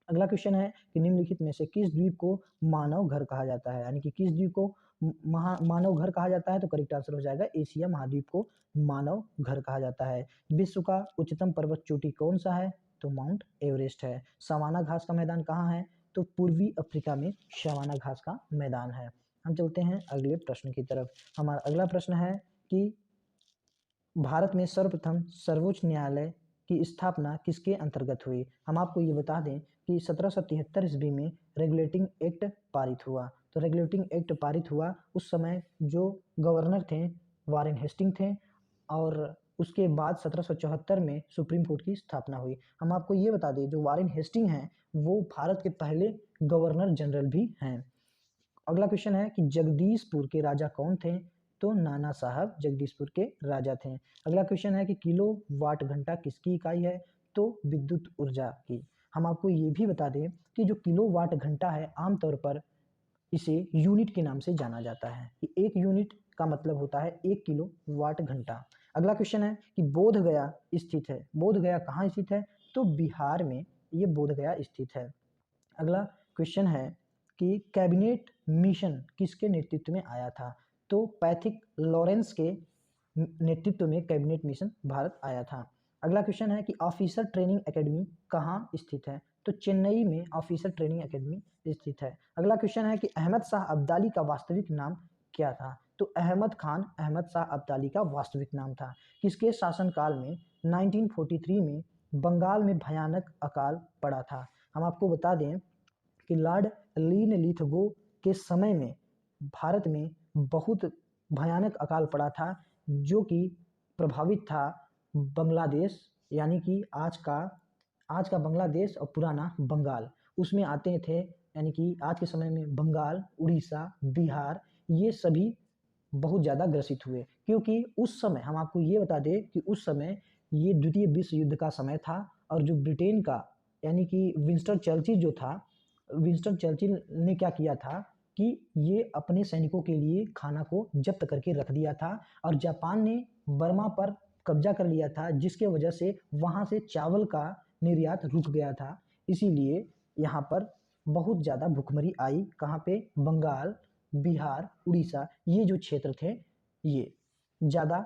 अगला क्वेश्चन है कि निम्नलिखित में से किस द्वीप को मानव घर कहा जाता है? यानी कि किस द्वीप को मानव घर कहा जाता है? तो करेक्ट आंसर हो जाएगा एशिया महाद्वीप को मानव घर कहा जाता है। विश्व का उच्चतम पर्वत चोटी कौन सा है? तो माउंट एवरेस्ट है। सवाना घास का मैदान कहाँ है? तो पूर्वी अफ्रीका में सवाना घास का मैदान है। हम चलते हैं अगले प्रश्न की तरफ। हमारा अगला प्रश्न है कि भारत में सर्वप्रथम सर्वोच्च न्यायालय की स्थापना किसके अंतर्गत हुई? हम आपको ये बता दें कि 1773 ईस्वी में रेगुलेटिंग एक्ट पारित हुआ। तो रेगुलेटिंग एक्ट पारित हुआ उस समय जो गवर्नर थे वारेन हेस्टिंग थे और उसके बाद 1774 में सुप्रीम कोर्ट की स्थापना हुई। हम आपको ये बता दें, जो वारेन हेस्टिंग हैं वो भारत के पहले गवर्नर जनरल भी हैं। अगला क्वेश्चन है कि जगदीशपुर के राजा कौन थे? तो नाना साहब जगदीशपुर के राजा थे। अगला क्वेश्चन है कि किलो वाट घंटा किसकी इकाई है? तो विद्युत ऊर्जा की। हम आपको ये भी बता दें कि जो किलो वाट घंटा है आमतौर पर इसे यूनिट के नाम से जाना जाता है कि एक यूनिट का मतलब होता है 1 किलो वाट घंटा। अगला क्वेश्चन है कि बोध गया स्थित है। बोध गया कहाँ स्थित है? तो बिहार में ये बोध गया स्थित है। अगला क्वेश्चन है कि कैबिनेट मिशन किसके नेतृत्व में आया था? तो पैथिक लॉरेंस के नेतृत्व में कैबिनेट मिशन भारत आया था। अगला क्वेश्चन है कि ऑफिसर ट्रेनिंग एकेडमी कहाँ स्थित है? तो चेन्नई में ऑफिसर ट्रेनिंग एकेडमी स्थित है। अगला क्वेश्चन है कि अहमद शाह अब्दाली का वास्तविक नाम क्या था? तो अहमद खान अहमद शाह अब्दाली का वास्तविक नाम था। किसके शासनकाल में 1943 में बंगाल में भयानक अकाल पड़ा था? हम आपको बता दें कि लॉर्ड लिनलिथगो के समय में भारत में बहुत भयानक अकाल पड़ा था, जो कि प्रभावित था बांग्लादेश, यानी कि आज का बांग्लादेश और पुराना बंगाल उसमें आते थे। यानी कि आज के समय में बंगाल, उड़ीसा, बिहार ये सभी बहुत ज़्यादा ग्रसित हुए, क्योंकि उस समय हम आपको ये बता दें कि उस समय ये द्वितीय विश्व युद्ध का समय था और जो ब्रिटेन का यानी कि विंस्टन चर्चिल जो था, विंस्टन चर्चिल ने क्या किया था कि ये अपने सैनिकों के लिए खाना को जब्त करके रख दिया था और जापान ने बर्मा पर कब्जा कर लिया था, जिसके वजह से वहाँ से चावल का निर्यात रुक गया था। इसीलिए यहाँ पर बहुत ज़्यादा भुखमरी आई। कहाँ पे? बंगाल, बिहार, उड़ीसा ये जो क्षेत्र थे ये ज़्यादा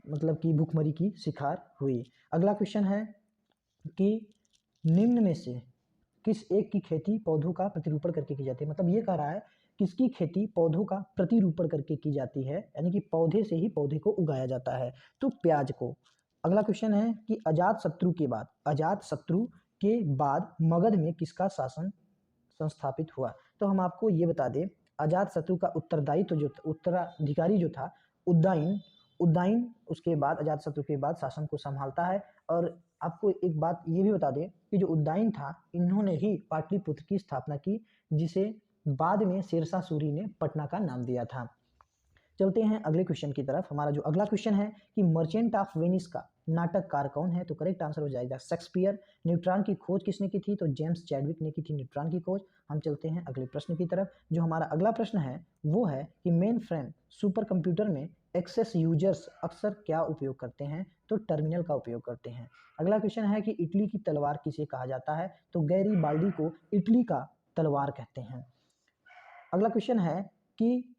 मतलब कि भुखमरी की शिकार हुई। अगला क्वेश्चन है कि निम्न में से किस एक की खेती पौधों का प्रतिरूपण करके की जाती है? मतलब ये कह रहा है किसकी खेती पौधों का प्रतिरूपण करके की जाती है, यानी कि पौधे से ही पौधे को उगाया जाता है। तो प्याज को। अगला क्वेश्चन है कि अजातशत्रु के बाद मगध में किसका शासन संस्थापित हुआ? तो हम आपको ये बता दें, अजातशत्रु का उत्तरदायित्व जो उत्तराधिकारी जो था उदयन, उसके बाद अजातशत्रु के बाद शासन को संभालता है। और आपको एक बात ये भी बता दें कि जो उदयन था इन्होंने ही पाटलिपुत्र की स्थापना की, जिसे बाद में शेरशाह सूरी ने पटना का नाम दिया था। चलते हैं अगले क्वेश्चन की तरफ। हमारा जो अगला क्वेश्चन है कि मर्चेंट ऑफ वेनिस का नाटककार कौन है? तो करेक्ट आंसर हो जाएगा शेक्सपियर। न्यूट्रॉन की खोज किसने की थी? तो जेम्स चैडविक ने की थी न्यूट्रॉन की खोज। हम चलते हैं अगले प्रश्न की तरफ। जो हमारा अगला प्रश्न है वो है कि मेन फ्रेम सुपर कंप्यूटर में एक्सेस यूजर्स अक्सर क्या उपयोग करते हैं? तो टर्मिनल का उपयोग करते हैं। अगला क्वेश्चन है कि इटली की तलवार किसे कहा जाता है? तो गैरीबाल्डी को इटली का तलवार कहते हैं। अगला क्वेश्चन है कि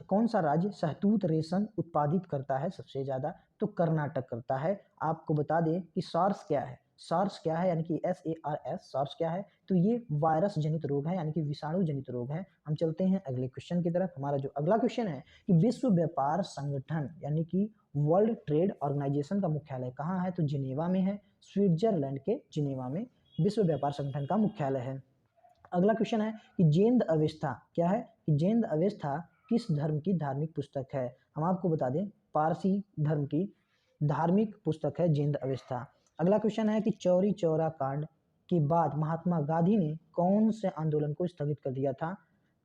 कौन सा राज्य शहतूत रेशम उत्पादित करता है सबसे ज़्यादा? तो कर्नाटक करता है। आपको बता दें कि सार्स क्या है? सार्स क्या है? यानी कि SARS सार्स क्या है? तो ये वायरस जनित रोग है, यानी कि विषाणु जनित रोग है। हम चलते हैं अगले क्वेश्चन की तरफ। हमारा जो अगला क्वेश्चन है कि विश्व व्यापार संगठन यानी कि वर्ल्ड ट्रेड ऑर्गेनाइजेशन का मुख्यालय कहाँ है? तो जिनेवा में है। स्विट्जरलैंड के जिनेवा में विश्व व्यापार संगठन का मुख्यालय है। अगला क्वेश्चन है कि जैन अवस्था क्या है? कि जैन अवस्था किस धर्म की धार्मिक पुस्तक है? हम आपको बता दें पारसी धर्म की धार्मिक पुस्तक है जैन अवस्था। अगला क्वेश्चन है कि चौरी चौरा कांड के बाद महात्मा गांधी ने कौन से आंदोलन को स्थगित कर दिया था?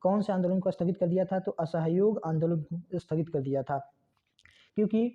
कौन से आंदोलन को स्थगित कर दिया था? तो असहयोग आंदोलन को स्थगित कर दिया था, क्योंकि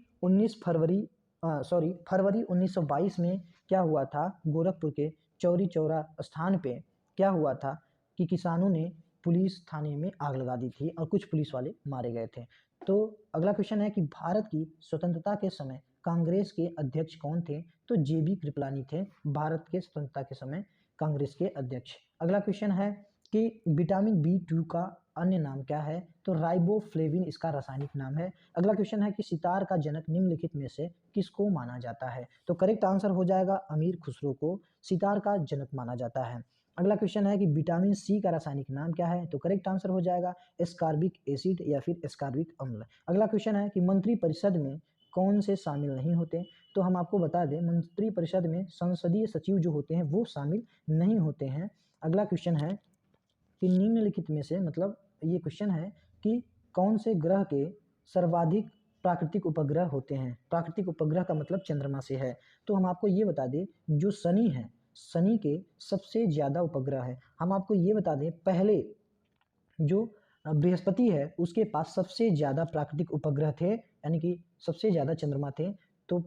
फरवरी 1922 में क्या हुआ था? गोरखपुर के चौरी चौरा स्थान पे क्या हुआ था कि किसानों ने पुलिस थाने में आग लगा दी थी और कुछ पुलिस वाले मारे गए थे। तो अगला क्वेश्चन है कि भारत की स्वतंत्रता के समय कांग्रेस के अध्यक्ष कौन थे? तो JB कृपलानी थे भारत के स्वतंत्रता के समय कांग्रेस के अध्यक्ष। अगला क्वेश्चन है कि विटामिन B2 का अन्य नाम क्या है? तो राइबोफ्लेविन इसका रासायनिक नाम है। अगला क्वेश्चन है कि सितार का जनक निम्नलिखित में से किसको माना जाता है? तो करेक्ट आंसर हो जाएगा अमीर खुसरो को सितार का जनक माना जाता है। अगला क्वेश्चन है कि विटामिन C का रासायनिक नाम क्या है? तो करेक्ट आंसर हो जाएगा एस्कॉर्बिक एसिड या फिर एस्कॉर्बिक अम्ल। अगला क्वेश्चन है कि मंत्रिपरिषद में कौन से शामिल नहीं होते? तो हम आपको बता दें मंत्रिपरिषद में संसदीय सचिव जो होते हैं वो शामिल नहीं होते हैं। अगला क्वेश्चन है कि निम्नलिखित में से मतलब ये क्वेश्चन है कि कौन से ग्रह के सर्वाधिक प्राकृतिक उपग्रह होते हैं। प्राकृतिक उपग्रह का मतलब चंद्रमा से है। तो हम आपको ये बता दें, जो शनि है, शनि के सबसे ज़्यादा उपग्रह है। हम आपको ये बता दें, पहले जो बृहस्पति है उसके पास सबसे ज़्यादा प्राकृतिक उपग्रह थे, यानी कि सबसे ज़्यादा चंद्रमा थे। तो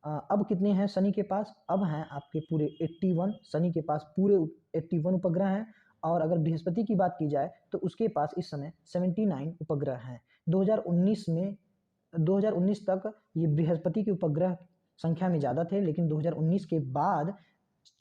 अब कितने हैं शनि के पास? अब हैं आपके पूरे 81। शनि के पास पूरे 81 उपग्रह हैं। और अगर बृहस्पति की बात की जाए तो उसके पास इस समय 79 उपग्रह हैं। 2019 तक ये बृहस्पति के उपग्रह संख्या में ज़्यादा थे, लेकिन 2019 के बाद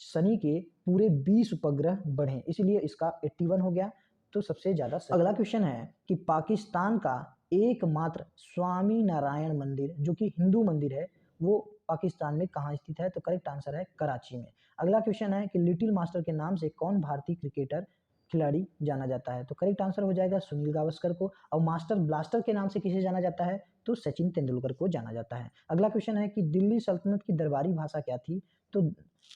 शनि के पूरे 20 उपग्रह बढ़े, इसलिए इसका 81 हो गया। तो सबसे ज़्यादा। अगला क्वेश्चन है कि पाकिस्तान का एकमात्र स्वामी नारायण मंदिर जो कि हिंदू मंदिर है, वो पाकिस्तान में कहाँ स्थित है? तो करेक्ट आंसर है कराची में। अगला क्वेश्चन है कि लिटिल मास्टर के नाम से कौन भारतीय क्रिकेटर खिलाड़ी जाना जाता है? तो करेक्ट आंसर हो जाएगा सुनील गावस्कर को। और मास्टर ब्लास्टर के नाम से किसे जाना जाता है? तो सचिन तेंदुलकर को जाना जाता है। अगला क्वेश्चन है कि दिल्ली सल्तनत की दरबारी भाषा क्या थी? तो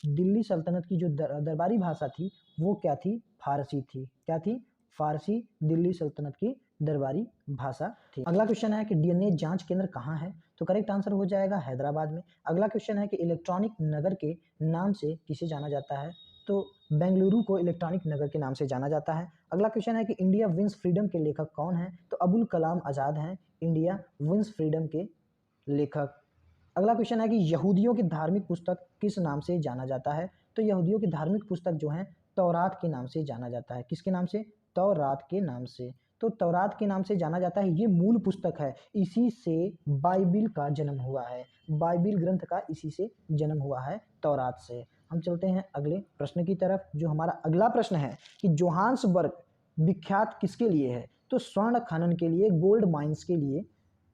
दिल्ली सल्तनत की जो दरबारी भाषा थी वो क्या थी? फारसी थी। क्या थी? फारसी दिल्ली सल्तनत की दरबारी भाषा थी। अगला क्वेश्चन है कि डीएनए जांच केंद्र कहाँ है? तो करेक्ट आंसर हो जाएगा हैदराबाद में। अगला क्वेश्चन है कि इलेक्ट्रॉनिक नगर के नाम से किसे जाना जाता है? तो बेंगलुरु को इलेक्ट्रॉनिक नगर के नाम से जाना जाता है। अगला क्वेश्चन है कि इंडिया विंस फ्रीडम के लेखक कौन है? तो अबुल कलाम आज़ाद हैं इंडिया विंस फ्रीडम के लेखक। अगला क्वेश्चन है कि यहूदियों की धार्मिक पुस्तक किस नाम से जाना जाता है? तो यहूदियों की धार्मिक पुस्तक जो है तौरात के नाम से जाना जाता है। किसके नाम से? तौरात के नाम से। तो तौरात के नाम से जाना जाता है, ये मूल पुस्तक है, इसी से बाइबिल का जन्म हुआ है। बाइबिल ग्रंथ का इसी से जन्म हुआ है, तौरात से। हम चलते हैं अगले प्रश्न की तरफ। जो हमारा अगला प्रश्न है कि जोहान्सबर्ग विख्यात किसके लिए है? तो स्वर्ण खनन के लिए, गोल्ड माइंस के लिए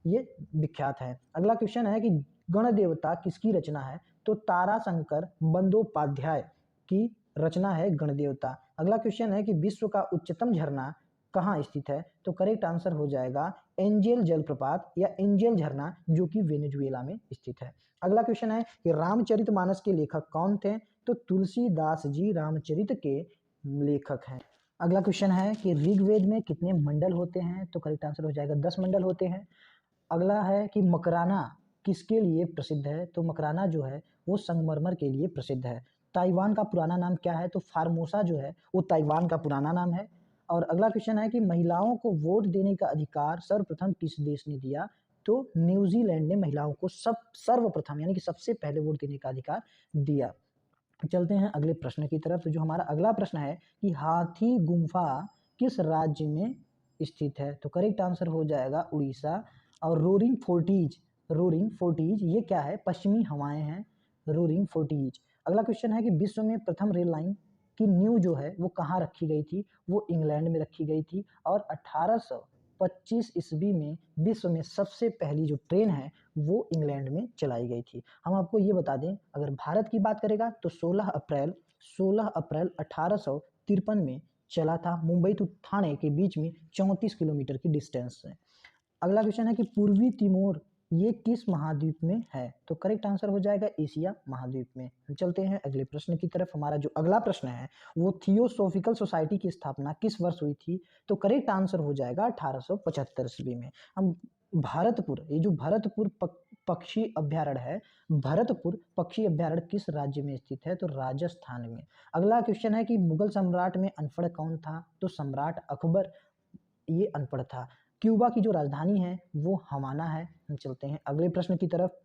ये विख्यात है। अगला क्वेश्चन है कि गण देवता किसकी रचना है? तो ताराशंकर बंदोपाध्याय की रचना है गण देवता। अगला क्वेश्चन है कि विश्व का उच्चतम झरना कहाँ स्थित है? तो करेक्ट आंसर हो जाएगा एंजेल जलप्रपात या एंजेल झरना, जो कि वेनेजुएला में स्थित है। अगला क्वेश्चन है कि रामचरितमानस के लेखक कौन थे? तो तुलसीदास जी रामचरित के लेखक हैं। अगला क्वेश्चन है कि ऋग्वेद में कितने मंडल होते हैं? तो करेक्ट आंसर हो जाएगा 10 मंडल होते हैं। अगला है कि मकराना किसके लिए प्रसिद्ध है? तो मकराना जो है वो संगमरमर के लिए प्रसिद्ध है। ताइवान का पुराना नाम क्या है? तो फार्मोसा जो है वो ताइवान का पुराना नाम है। और अगला क्वेश्चन है कि महिलाओं को वोट देने का अधिकार सर्वप्रथम किस देश ने दिया? तो न्यूजीलैंड ने महिलाओं को सर्वप्रथम यानी कि सबसे पहले वोट देने का अधिकार दिया। चलते हैं अगले प्रश्न की तरफ। तो जो हमारा अगला प्रश्न है कि हाथी गुम्फा किस राज्य में स्थित है? तो करेक्ट आंसर हो जाएगा उड़ीसा। और रोरिंग फोर्टीज ये क्या है? पश्चिमी हवाएं हैं रोरिंग फोर्टीज। अगला क्वेश्चन है कि विश्व में प्रथम रेल लाइन की नींव जो है वो कहाँ रखी गई थी? वो इंग्लैंड में रखी गई थी। और 1825 ईस्वी में विश्व में सबसे पहली जो ट्रेन है वो इंग्लैंड में चलाई गई थी। हम आपको ये बता दें, अगर भारत की बात करेगा तो 16 अप्रैल 1853 में चला था, मुंबई टू ठाणे के बीच में 34 किलोमीटर की डिस्टेंस है। अगला क्वेश्चन है कि पूर्वी तिमोर ये किस महाद्वीप में है? तो करेक्ट आंसर हो जाएगा एशिया महाद्वीप में। हम चलते हैं अगले प्रश्न की तरफ। हमारा जो अगला प्रश्न है वो थियोसॉफिकल सोसाइटी की स्थापना किस वर्ष हुई थी? तो करेक्ट आंसर हो जाएगा 1875 ईस्वी में। हम भरतपुर, ये जो भरतपुर पक्षी अभ्यारण्य है, भरतपुर पक्षी अभ्यारण्य किस राज्य में स्थित है? तो राजस्थान में। अगला क्वेश्चन है कि मुगल सम्राट में अनपढ़ कौन था? तो सम्राट अकबर ये अनपढ़ था। क्यूबा की जो राजधानी है वो हवाना है। हम चलते हैं अगले प्रश्न की तरफ।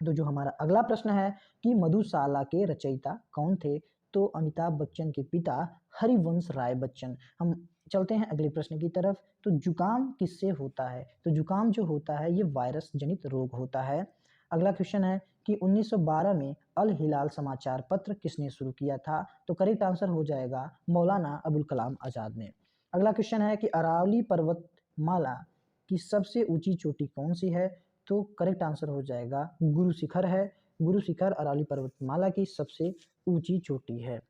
तो जो हमारा अगला प्रश्न है कि मधुशाला के रचयिता कौन थे? तो अमिताभ बच्चन के पिता हरिवंश राय बच्चन। हम चलते हैं अगले प्रश्न की तरफ। तो जुकाम किससे होता है? तो जुकाम जो होता है ये वायरस जनित रोग होता है। अगला क्वेश्चन है कि 1912 में अल हिलाल समाचार पत्र किसने शुरू किया था? तो करेक्ट आंसर हो जाएगा मौलाना अबुल कलाम आज़ाद ने। अगला क्वेश्चन है कि अरावली पर्वतमाला की सबसे ऊंची चोटी कौन सी है? तो करेक्ट आंसर हो जाएगा गुरु शिखर है। गुरु शिखर अरावली पर्वतमाला की सबसे ऊंची चोटी है।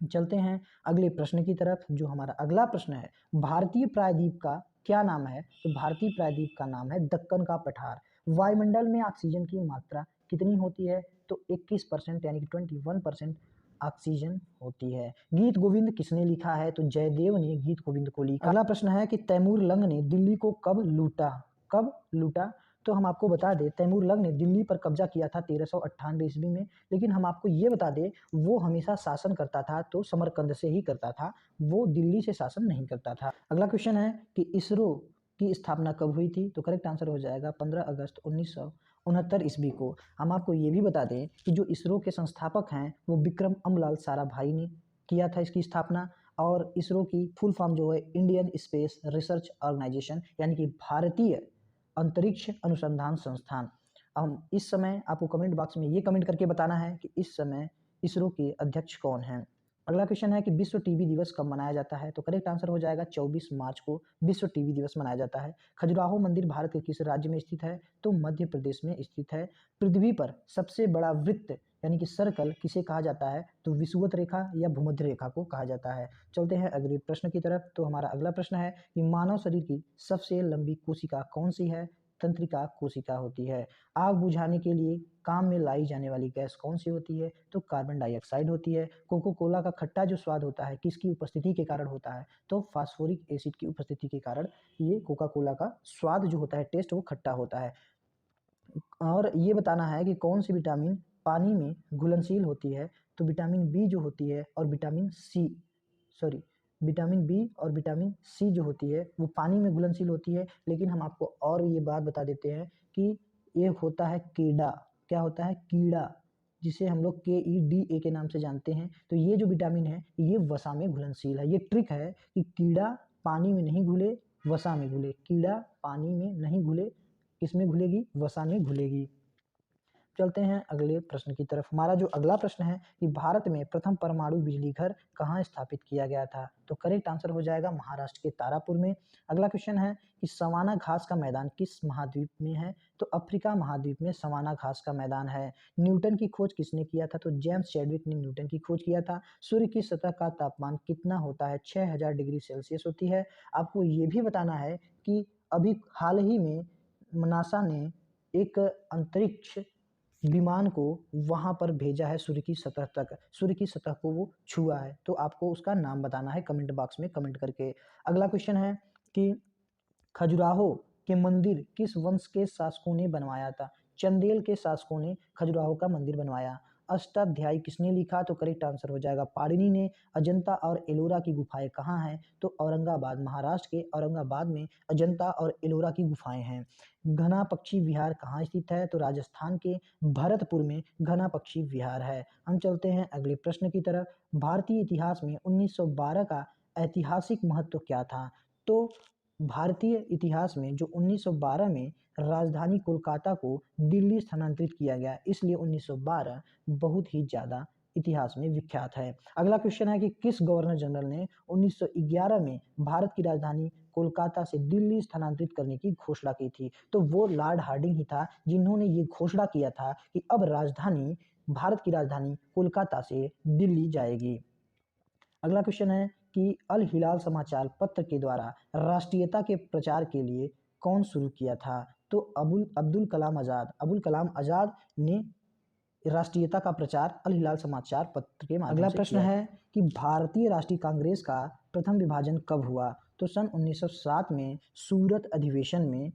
चलते हैं अगले प्रश्न की तरफ। जो हमारा अगला प्रश्न है, भारतीय प्रायद्वीप का क्या नाम है? तो भारतीय प्रायद्वीप का नाम है दक्कन का पठार। वायुमंडल में ऑक्सीजन की मात्रा कितनी होती है? तो 21% यानी कि 21% ऑक्सीजन होती है। गीत गोविंद किसने लिखा है? तो जयदेव ने गीत गोविंद को लिखा। अगला प्रश्न है कि तैमूर लंग ने दिल्ली को कब लूटा? कब लूटा? तो हम आपको बता दें तैमूरलंग ने दिल्ली पर कब्जा किया था 1398 ईस्वी में, लेकिन हम आपको ये बता दें वो हमेशा शासन करता था तो समरकंद से ही करता था, वो दिल्ली से शासन नहीं करता था। अगला क्वेश्चन है कि इसरो की स्थापना कब हुई थी? तो करेक्ट आंसर हो जाएगा 15 अगस्त 1969 ईस्वी को। हम आपको ये भी बता दें कि जो इसरो के संस्थापक हैं वो विक्रम अमलाल साराभाई ने किया था इसकी स्थापना, और इसरो की फुल फॉर्म जो है इंडियन स्पेस रिसर्च ऑर्गेनाइजेशन यानी कि भारतीय अंतरिक्ष अनुसंधान संस्थान। हम इस समय आपको कमेंट बॉक्स में ये कमेंट करके बताना है कि इस समय इसरो के अध्यक्ष कौन हैं। अगला क्वेश्चन है कि विश्व टीबी दिवस कब मनाया जाता है? तो करेक्ट आंसर हो जाएगा 24 मार्च को विश्व टीबी दिवस मनाया जाता है। खजुराहो मंदिर भारत के किस राज्य में स्थित है? तो मध्य प्रदेश में स्थित है। पृथ्वी पर सबसे बड़ा वृत्त यानी कि सर्कल किसे कहा जाता है? तो विषुवत रेखा या भूमध्य रेखा को कहा जाता है। चलते हैं अगले प्रश्न की तरफ। तो हमारा अगला प्रश्न है कि मानव शरीर की सबसे लंबी कोशिका कौन सी है? तंत्रिका कोशिका होती है। आग बुझाने के लिए काम में लाई जाने वाली गैस कौन सी होती है? तो कार्बन डाइऑक्साइड होती है। कोको कोला का खट्टा जो स्वाद होता है किसकी उपस्थिति के कारण होता है? तो फास्फोरिक एसिड की उपस्थिति के कारण ये कोका कोला का स्वाद जो होता है, टेस्ट, वो खट्टा होता है। और ये बताना है कि कौन सी विटामिन पानी में घुलनशील होती है? तो विटामिन बी जो होती है और विटामिन बी और विटामिन सी जो होती है वो पानी में घुलनशील होती है। लेकिन हम आपको और ये बात बता देते हैं कि एक होता है कीड़ा। क्या होता है? कीड़ा, जिसे हम लोग KEDA के नाम से जानते हैं। तो ये जो विटामिन है ये वसा में घुलनशील है। ये ट्रिक है कि कीड़ा पानी में नहीं घुले, वसा में घुले। कीड़ा पानी में नहीं घुले, किसमें घुलेगी? वसा में घुलेगी। चलते हैं अगले प्रश्न की तरफ। हमारा जो अगला प्रश्न है कि भारत में प्रथम परमाणु बिजली घर कहाँ स्थापित किया गया था? तो करेक्ट आंसर हो जाएगा महाराष्ट्र के तारापुर में। अगला क्वेश्चन है कि सवाना घास का मैदान किस महाद्वीप में है? तो अफ्रीका महाद्वीप में सवाना घास का मैदान है। न्यूटन की खोज किसने किया था? तो जेम्स चैडविक ने न्यूटन की खोज किया था। सूर्य की सतह का तापमान कितना होता है? 6000 डिग्री सेल्सियस होती है। आपको ये भी बताना है कि अभी हाल ही में नासा ने एक अंतरिक्ष विमान को वहां पर भेजा है सूर्य की सतह तक, सूर्य की सतह को वो छुआ है। तो आपको उसका नाम बताना है कमेंट बॉक्स में कमेंट करके। अगला क्वेश्चन है कि खजुराहो के मंदिर किस वंश के शासकों ने बनवाया था? चंदेल के शासकों ने खजुराहो का मंदिर बनवाया। अष्टाध्यायी किसने लिखा? तो करेक्ट आंसर हो जाएगा पाणिनि ने। अजंता और एलोरा की गुफाएं कहाँ हैं? तो औरंगाबाद, महाराष्ट्र के औरंगाबाद में अजंता और एलोरा की गुफाएं हैं। घना पक्षी विहार कहाँ स्थित है? तो राजस्थान के भरतपुर में घना पक्षी विहार है। हम चलते हैं अगले प्रश्न की तरफ। भारतीय इतिहास में 1912 का ऐतिहासिक महत्व क्या था? तो भारतीय इतिहास में जो 1912 में राजधानी कोलकाता को दिल्ली स्थानांतरित किया गया, इसलिए 1912 बहुत ही ज़्यादा इतिहास में विख्यात है। अगला क्वेश्चन है कि किस गवर्नर जनरल ने 1911 में भारत की राजधानी कोलकाता से दिल्ली स्थानांतरित करने की घोषणा की थी? तो वो लॉर्ड हार्डिंग ही था जिन्होंने ये घोषणा किया था कि अब भारत की राजधानी कोलकाता से दिल्ली जाएगी। अगला क्वेश्चन है कि अल हिलाल समाचार पत्र के द्वारा राष्ट्रीयता के प्रचार के लिए कौन शुरू किया था? तो अब्दुल कलाम आजाद ने राष्ट्रीयता का प्रचार अल हिलाल समाचार पत्र के माध्यम से। अगला प्रश्न है कि भारतीय राष्ट्रीय कांग्रेस का प्रथम विभाजन कब हुआ? तो सन 1907 में सूरत अधिवेशन में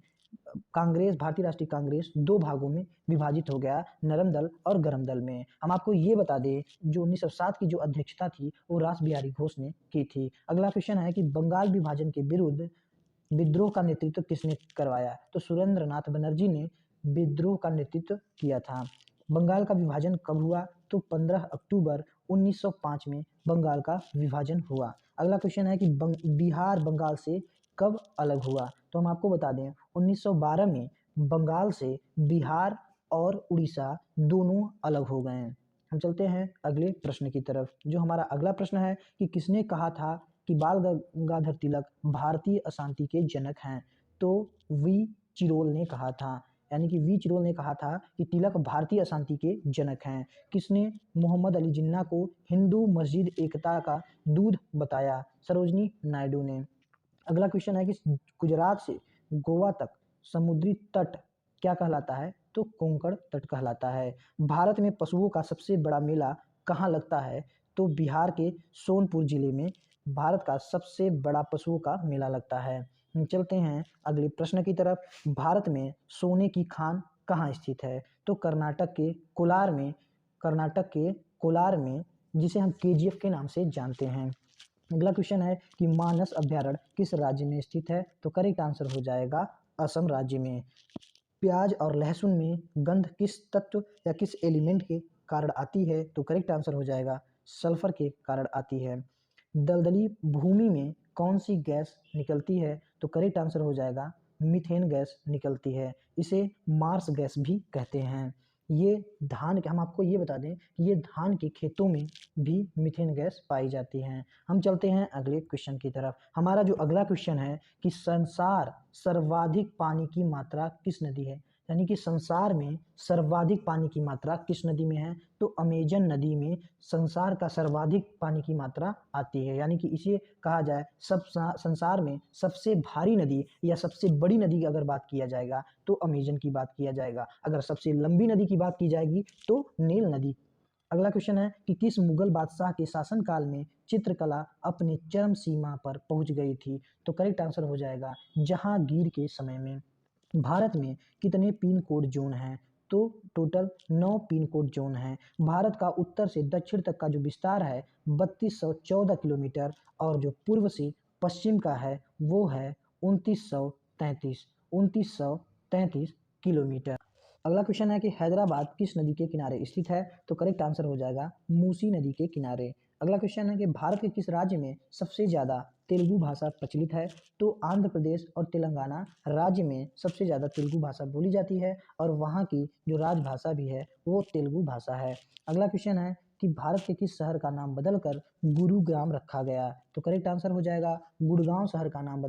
भारतीय राष्ट्रीय कांग्रेस दो भागों में विभाजित हो गया, नरम दल और गरम दल में। हम आपको ये बता दें जो 1907 की जो अध्यक्षता थी वो रास बिहारी घोष ने की थी। अगला क्वेश्चन है कि बंगाल विभाजन के विरुद्ध विद्रोह का नेतृत्व किसने करवाया? तो सुरेंद्र नाथ बनर्जी ने विद्रोह का नेतृत्व किया था। बंगाल का विभाजन कब हुआ? तो 15 अक्टूबर 1905 में बंगाल का विभाजन हुआ। अगला क्वेश्चन है कि बिहार बंगाल से कब अलग हुआ? तो हम आपको बता दें 1912 में बंगाल से बिहार और उड़ीसा दोनों अलग हो गए हैं। हम चलते हैं अगले प्रश्न की तरफ। जो हमारा अगला प्रश्न है कि किसने कहा था कि बाल गंगाधर तिलक भारतीय अशांति के जनक हैं? तो वी चिरोल ने कहा था, यानी कि वी चिरोल ने कहा था कि तिलक भारतीय अशांति के जनक हैं। किसने मोहम्मद अली जिन्ना को हिंदू मस्जिद एकता का दूध बताया? सरोजनी नायडू ने। अगला क्वेश्चन है कि गुजरात से गोवा तक समुद्री तट क्या कहलाता है? तो कोंकण तट कहलाता है। भारत में पशुओं का सबसे बड़ा मेला कहाँ लगता है? तो बिहार के सोनपुर जिले में भारत का सबसे बड़ा पशुओं का मेला लगता है। चलते हैं अगले प्रश्न की तरफ। भारत में सोने की खान कहाँ स्थित है? तो कर्नाटक के कोलार में, जिसे हम केजीएफ के नाम से जानते हैं। अगला क्वेश्चन है कि मानस अभयारण्य किस राज्य में स्थित है? तो करेक्ट आंसर हो जाएगा असम राज्य में। प्याज और लहसुन में गंध किस तत्व या किस एलिमेंट के कारण आती है? तो करेक्ट आंसर हो जाएगा सल्फर के कारण आती है। दलदली भूमि में कौन सी गैस निकलती है? तो करेक्ट आंसर हो जाएगा मीथेन गैस निकलती है। इसे मार्स गैस भी कहते हैं। ये धान के, हम आपको ये बता दें कि ये धान के खेतों में भी मीथेन गैस पाई जाती है। हम चलते हैं अगले क्वेश्चन की तरफ। हमारा जो अगला क्वेश्चन है कि संसार सर्वाधिक पानी की मात्रा किस नदी है? यानी कि संसार में सर्वाधिक पानी की मात्रा किस नदी में है? तो अमेजन नदी में संसार का सर्वाधिक पानी की मात्रा आती है। यानी कि इसे कहा जाए संसार में सबसे भारी नदी या सबसे बड़ी नदी की अगर बात किया जाएगा तो अमेजन की बात किया जाएगा। अगर सबसे लंबी नदी की बात की जाएगी तो नील नदी। अगला क्वेश्चन है कि किस मुगल बादशाह के शासनकाल में चित्रकला अपने चरम सीमा पर पहुंच गई थी? तो करेक्ट आंसर हो जाएगा जहांगीर के समय में। भारत में कितने पिन कोड जोन हैं? तो टोटल 9 पिन कोड जोन हैं। भारत का उत्तर से दक्षिण तक का जो विस्तार है 3214 किलोमीटर, और जो पूर्व से पश्चिम का है वो है 2933 किलोमीटर। अगला क्वेश्चन है कि हैदराबाद किस नदी के किनारे स्थित है? तो करेक्ट आंसर हो जाएगा मूसी नदी के किनारे। अगला क्वेश्चन है कि भारत के किस राज्य में सबसे ज़्यादा तेलुगु भाषा प्रचलित है? तो आंध्र प्रदेश और तेलंगाना राज्य में सबसे ज़्यादा तेलुगु भाषा बोली जाती है, और वहाँ की जो राजभाषा भी है वो तेलुगु भाषा है। अगला क्वेश्चन है कि भारत के किस शहर का नाम बदलकर गुरुग्राम रखा गया? तो करेक्ट आंसर हो जाएगा गुड़गांव शहर का नाम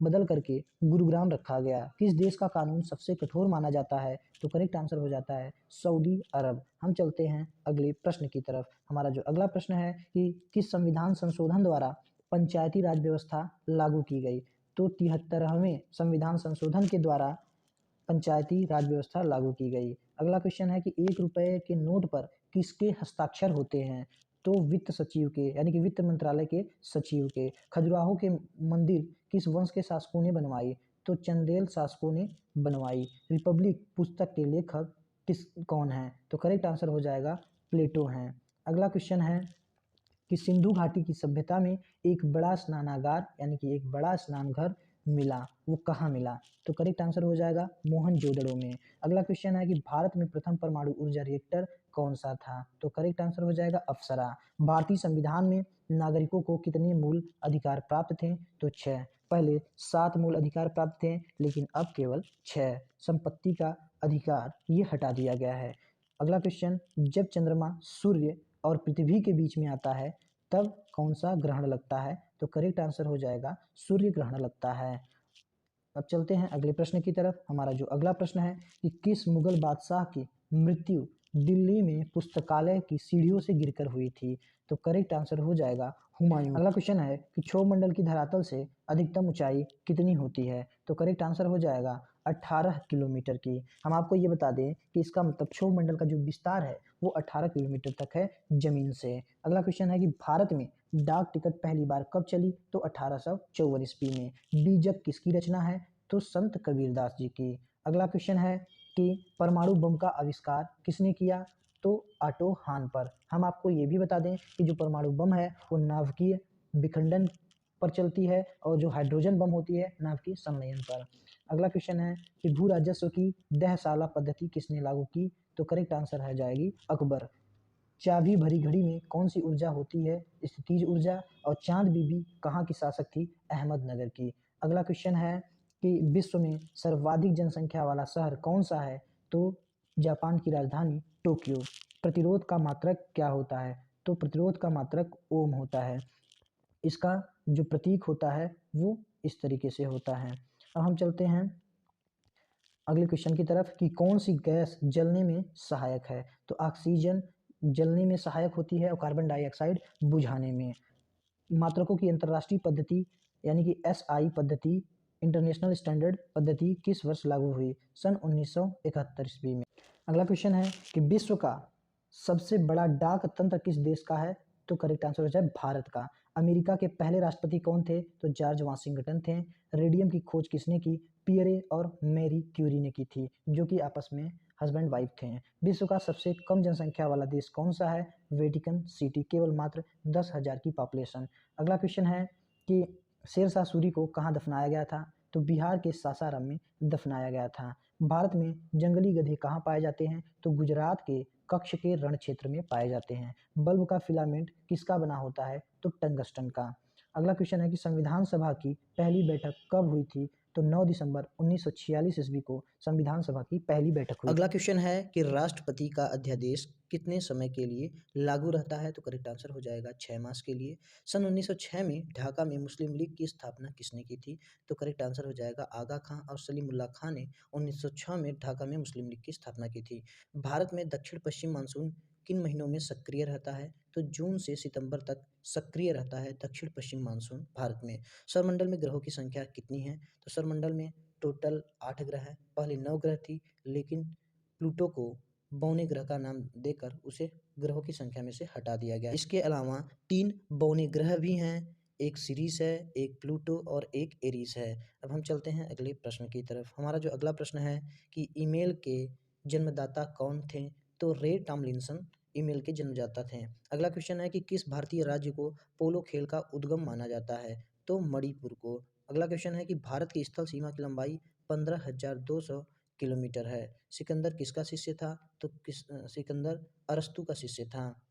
बदल करके गुरुग्राम रखा गया। किस देश का कानून सबसे कठोर माना जाता है? तो करेक्ट आंसर हो जाता है सऊदी अरब। हम चलते हैं अगले प्रश्न की तरफ। हमारा जो अगला प्रश्न है कि किस संविधान संशोधन द्वारा पंचायती राज व्यवस्था लागू की गई? तो 73वें संविधान संशोधन के द्वारा पंचायती राज व्यवस्था लागू की गई। अगला क्वेश्चन है कि 1 रुपए के नोट पर किसके हस्ताक्षर होते हैं? तो वित्त सचिव के, यानी कि वित्त मंत्रालय के सचिव के। खजुराहो के मंदिर किस वंश के शासकों ने बनवाई? तो चंदेल शासकों ने बनवाई। रिपब्लिक पुस्तक के लेखक कौन है? तो करेक्ट आंसर हो जाएगा प्लेटो हैं। अगला क्वेश्चन है कि सिंधु घाटी की सभ्यता में एक बड़ा स्नानागार, यानी कि एक बड़ा स्नान घर मिला, वो कहाँ मिला? तो करेक्ट आंसर हो जाएगा मोहनजोदड़ो में। अगला क्वेश्चन है कि भारत में प्रथम परमाणु ऊर्जा रिएक्टर कौन सा था? तो करेक्ट आंसर हो जाएगा अप्सरा। भारतीय संविधान में नागरिकों को कितने मूल अधिकार प्राप्त थे? तो 6। पहले 7 मूल अधिकार प्राप्त थे, लेकिन अब केवल 6। संपत्ति का अधिकार ये हटा दिया गया है। अगला क्वेश्चन, जब चंद्रमा सूर्य और पृथ्वी के बीच में आता है तब कौन सा ग्रहण लगता है? तो करेक्ट आंसर हो जाएगा सूर्य ग्रहण लगता है। अब चलते हैं अगले प्रश्न की तरफ। हमारा जो अगला प्रश्न है कि किस मुगल बादशाह की मृत्यु दिल्ली में पुस्तकालय की सीढ़ियों से गिरकर हुई थी? तो करेक्ट आंसर हो जाएगा हुमायूं। अगला क्वेश्चन है कि क्षोभ मंडल की धरातल से अधिकतम ऊंचाई कितनी होती है? तो करेक्ट आंसर हो जाएगा 18 किलोमीटर की। हम आपको ये बता दें कि इसका मतलब क्षोभ मंडल का जो विस्तार है वो 18 किलोमीटर तक है जमीन से। अगला क्वेश्चन है कि भारत में डाक टिकट पहली बार कब चली? तो 1854 ईस्वी में। बीजक किसकी रचना है? तो संत कबीरदास जी की। अगला क्वेश्चन है कि परमाणु बम का आविष्कार किसने किया? तो ऑटो हानपर। हम आपको ये भी बता दें कि जो परमाणु बम है वो नाभिकीय विखंडन पर चलती है, और जो हाइड्रोजन बम होती है नाभिकीय संलयन पर। अगला क्वेश्चन है कि भू राजस्व की दहसाला पद्धति किसने लागू की? तो करेक्ट आंसर है जाएगी अकबर। चाबी भरी घड़ी में कौन सी ऊर्जा होती है? स्थितिज ऊर्जा। और चांद बीबी कहाँ की शासक थी? अहमदनगर की। अगला क्वेश्चन है कि विश्व में सर्वाधिक जनसंख्या वाला शहर कौन सा है? तो जापान की राजधानी टोक्यो। प्रतिरोध का मात्रक क्या होता है? तो प्रतिरोध का मात्रक ओम होता है। इसका जो प्रतीक होता है वो इस तरीके से होता है। अब हम चलते हैं अगले क्वेश्चन की तरफ कि कौन सी गैस जलने में सहायक है? तो ऑक्सीजन जलने में सहायक होती है और कार्बन डाइऑक्साइड बुझाने में। मात्रकों की अंतर्राष्ट्रीय पद्धति, यानी कि एसआई पद्धति, इंटरनेशनल स्टैंडर्ड पद्धति किस वर्ष लागू हुई? सन 1971 ईस्वी में। अगला क्वेश्चन है कि विश्व का सबसे बड़ा डाक तंत्र किस देश का है? तो करेक्ट आंसर हो जाए भारत का। अमेरिका के पहले राष्ट्रपति कौन थे? तो जॉर्ज वाशिंगटन थे। रेडियम की खोज किसने की? पियरे और मैरी क्यूरी ने की थी, जो कि आपस में हस्बैंड वाइफ थे। विश्व का सबसे कम जनसंख्या वाला देश कौन सा है? वेटिकन सिटी, केवल मात्र 10,000 की पॉपुलेशन। अगला क्वेश्चन है कि शेरशाह सूरी को कहाँ दफनाया गया था? तो बिहार के सासाराम में दफनाया गया था। भारत में जंगली गधे कहाँ पाए जाते हैं? तो गुजरात के कच्छ के रण क्षेत्र में पाए जाते हैं। बल्ब का फिलामेंट किसका बना होता है? तो टंगस्टन का। अगला क्वेश्चन है कि संविधान सभा की पहली बैठक कब हुई थी? तो 9 दिसंबर 1946 ईस्वी को संविधान सभा की पहली बैठक हुई। अगला क्वेश्चन है कि राष्ट्रपति का अध्यादेश कितने समय के लिए लागू रहता है? तो करेक्ट आंसर हो जाएगा 6 मास के लिए। सन 1906 में ढाका में मुस्लिम लीग की स्थापना किसने की थी? तो करेक्ट आंसर हो जाएगा आगा खां और सलीमुल्लाह खां ने 1906 में ढाका में मुस्लिम लीग की स्थापना की थी। भारत में दक्षिण पश्चिम मानसून किन महीनों में सक्रिय रहता है? तो जून से सितंबर तक सक्रिय रहता है दक्षिण पश्चिम मानसून भारत में। सौरमंडल में ग्रहों की संख्या कितनी है? तो सौरमंडल में टोटल 8 ग्रह हैं। पहले 9 ग्रह थी, लेकिन प्लूटो को बौने ग्रह का नाम देकर उसे ग्रहों की संख्या में से हटा दिया गया। इसके अलावा 3 बौने ग्रह भी हैं, एक सीरीस है, एक प्लूटो और एक एरीस है। अब हम चलते हैं अगले प्रश्न की तरफ। हमारा जो अगला प्रश्न है कि ईमेल के जन्मदाता कौन थे? तो रे टॉमलिंसन ईमेल के जन्मदाता थे। अगला क्वेश्चन है कि किस भारतीय राज्य को पोलो खेल का उद्गम माना जाता है? तो मणिपुर को। अगला क्वेश्चन है कि भारत की स्थल सीमा की लंबाई 15,200 किलोमीटर है। सिकंदर किसका शिष्य था? तो सिकंदर अरस्तु का शिष्य था।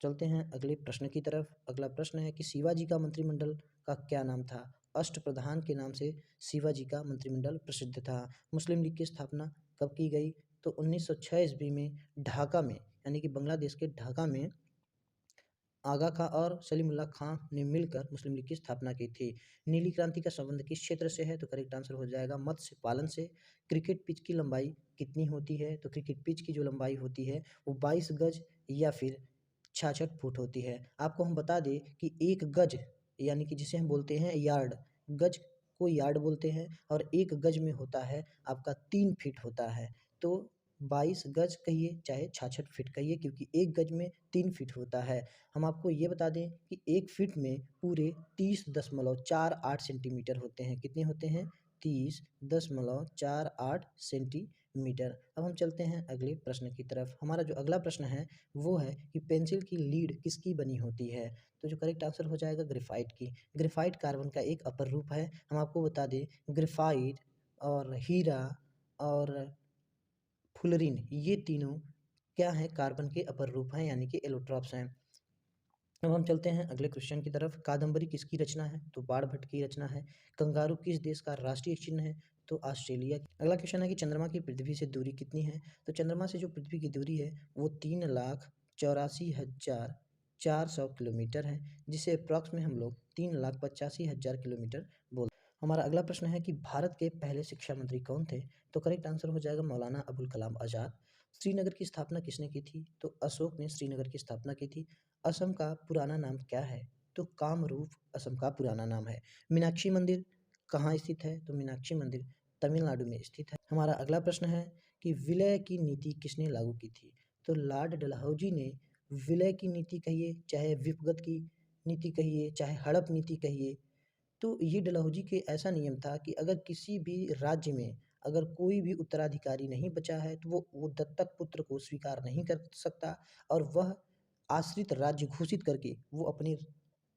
चलते हैं अगले प्रश्न की तरफ। अगला प्रश्न है कि शिवाजी का मंत्रिमंडल का क्या नाम था? अष्टप्रधान के नाम से शिवाजी का मंत्रिमंडल प्रसिद्ध था। मुस्लिम लीग की स्थापना कब की गई? तो 1906 ईस्वी में ढाका में, यानी कि बांग्लादेश के ढाका में आगा खां और सलीमुल्लाह खां ने मिलकर मुस्लिम लीग की स्थापना की थी। नीली क्रांति का संबंध किस क्षेत्र से है? तो करेक्ट आंसर हो जाएगा मत्स्य पालन से। क्रिकेट पिच की लंबाई कितनी होती है? तो क्रिकेट पिच की जो लंबाई होती है वो 22 गज या फिर 66 फुट होती है। आपको हम बता दें कि 1 गज, यानी कि जिसे हम बोलते हैं यार्ड, गज को यार्ड बोलते हैं, और 1 गज में होता है आपका 3 फीट होता है। तो 22 गज कहिए चाहे 66 फीट कहिए, क्योंकि 1 गज में 3 फीट होता है। हम आपको ये बता दें कि 1 फीट में पूरे 30.48 सेंटीमीटर होते हैं। कितने होते हैं? 30.48 सेंटीमीटर। अब हम चलते हैं अगले प्रश्न की तरफ। हमारा जो अगला प्रश्न है वो है कि पेंसिल की लीड किसकी बनी होती है? तो जो करेक्ट आंसर हो जाएगा ग्रेफाइट की। ग्रेफाइट कार्बन का एक अपर रूप है। हम आपको बता दें ग्रेफाइट और हीरा और फुलरिन, ये तीनों क्या हैं? कार्बन के अपर रूप हैं, यानी कि एलोट्रॉप्स हैं। अब हम चलते हैं अगले क्वेश्चन की तरफ। कादम्बरी किसकी रचना है? तो बाणभट्ट की रचना है। कंगारू किस देश का राष्ट्रीय चिन्ह है? तो ऑस्ट्रेलिया। अगला क्वेश्चन है कि चंद्रमा की पृथ्वी से दूरी कितनी है? तो चंद्रमा से जो पृथ्वी की दूरी है वो 3,84,400 किलोमीटर है, जिसे अप्रॉक्स में हम लोग 3,85,000 किलोमीटर बोलते हैं। हमारा अगला प्रश्न है कि भारत के पहले शिक्षा मंत्री कौन थे? तो करेक्ट आंसर हो जाएगा मौलाना अबुल कलाम आज़ाद। श्रीनगर की स्थापना किसने की थी? तो अशोक ने श्रीनगर की स्थापना की थी। असम का पुराना नाम क्या है? तो कामरूप असम का पुराना नाम है। मीनाक्षी मंदिर कहाँ स्थित है? तो मीनाक्षी मंदिर तमिलनाडु में स्थित है। हमारा अगला प्रश्न है कि विलय की नीति किसने लागू की थी? तो लॉर्ड डलहौजी ने विलय की नीति कहिए, चाहे विपगत की नीति कहिए, चाहे हड़प नीति कहिए, तो ये डलहौजी के ऐसा नियम था कि अगर किसी भी राज्य में अगर कोई भी उत्तराधिकारी नहीं बचा है तो वो दत्तक पुत्र को स्वीकार नहीं कर सकता, और वह आश्रित राज्य घोषित करके वो अपनी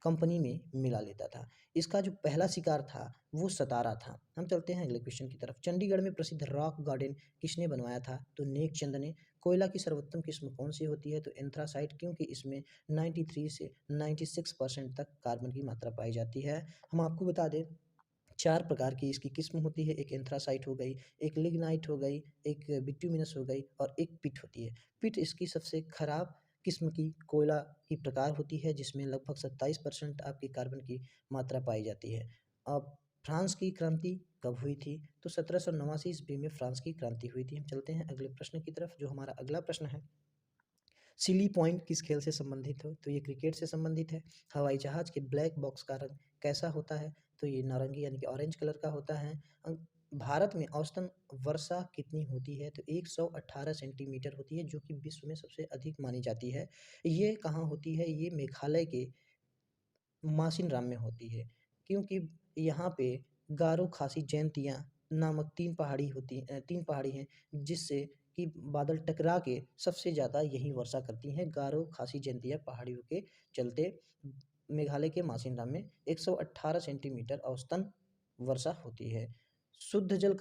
कंपनी में मिला लेता था। इसका जो पहला शिकार था वो सतारा था। हम चलते हैं अगले क्वेश्चन की तरफ। चंडीगढ़ में प्रसिद्ध रॉक गार्डन किसने बनवाया था? तो नेक चंद ने। कोयला की सर्वोत्तम किस्म कौन सी होती है? तो एंथ्रासाइट, क्योंकि इसमें 93 से 96% तक कार्बन की मात्रा पाई जाती है। हम आपको बता दें 4 प्रकार की इसकी किस्म होती है। एक एंथ्रासाइट हो गई, एक लिग्नाइट हो गई, एक बिट्यूमिनस हो गई और एक पिट होती है। पिट इसकी सबसे खराब किस्म की कोयला की प्रकार होती है, जिसमें लगभग 27% आपकी कार्बन की मात्रा पाई जाती है। अब फ्रांस की क्रांति कब हुई थी? तो 1789 ईस्वी में फ्रांस की क्रांति हुई थी। हम चलते हैं अगले प्रश्न की तरफ। जो हमारा अगला प्रश्न है, सिली पॉइंट किस खेल से संबंधित हो? तो ये क्रिकेट से संबंधित है। हवाई जहाज के ब्लैक बॉक्स का रंग कैसा होता है? तो ये नारंगी यानी कि ऑरेंज कलर का होता है। भारत में औसतन वर्षा कितनी होती है? तो 118 सेंटीमीटर होती है, जो कि विश्व में सबसे अधिक मानी जाती है। ये कहाँ होती है? ये मेघालय के मासिनराम में होती है, क्योंकि यहाँ पे गारो खासी जयंतियाँ नामक तीन पहाड़ी हैं, जिससे कि बादल टकरा के सबसे ज़्यादा यही वर्षा करती हैं। गारो खासी जयंतियाँ पहाड़ियों के चलते मेघालय के मासिनराम में 118 सेंटीमीटर औसतन वर्षा होती है। जल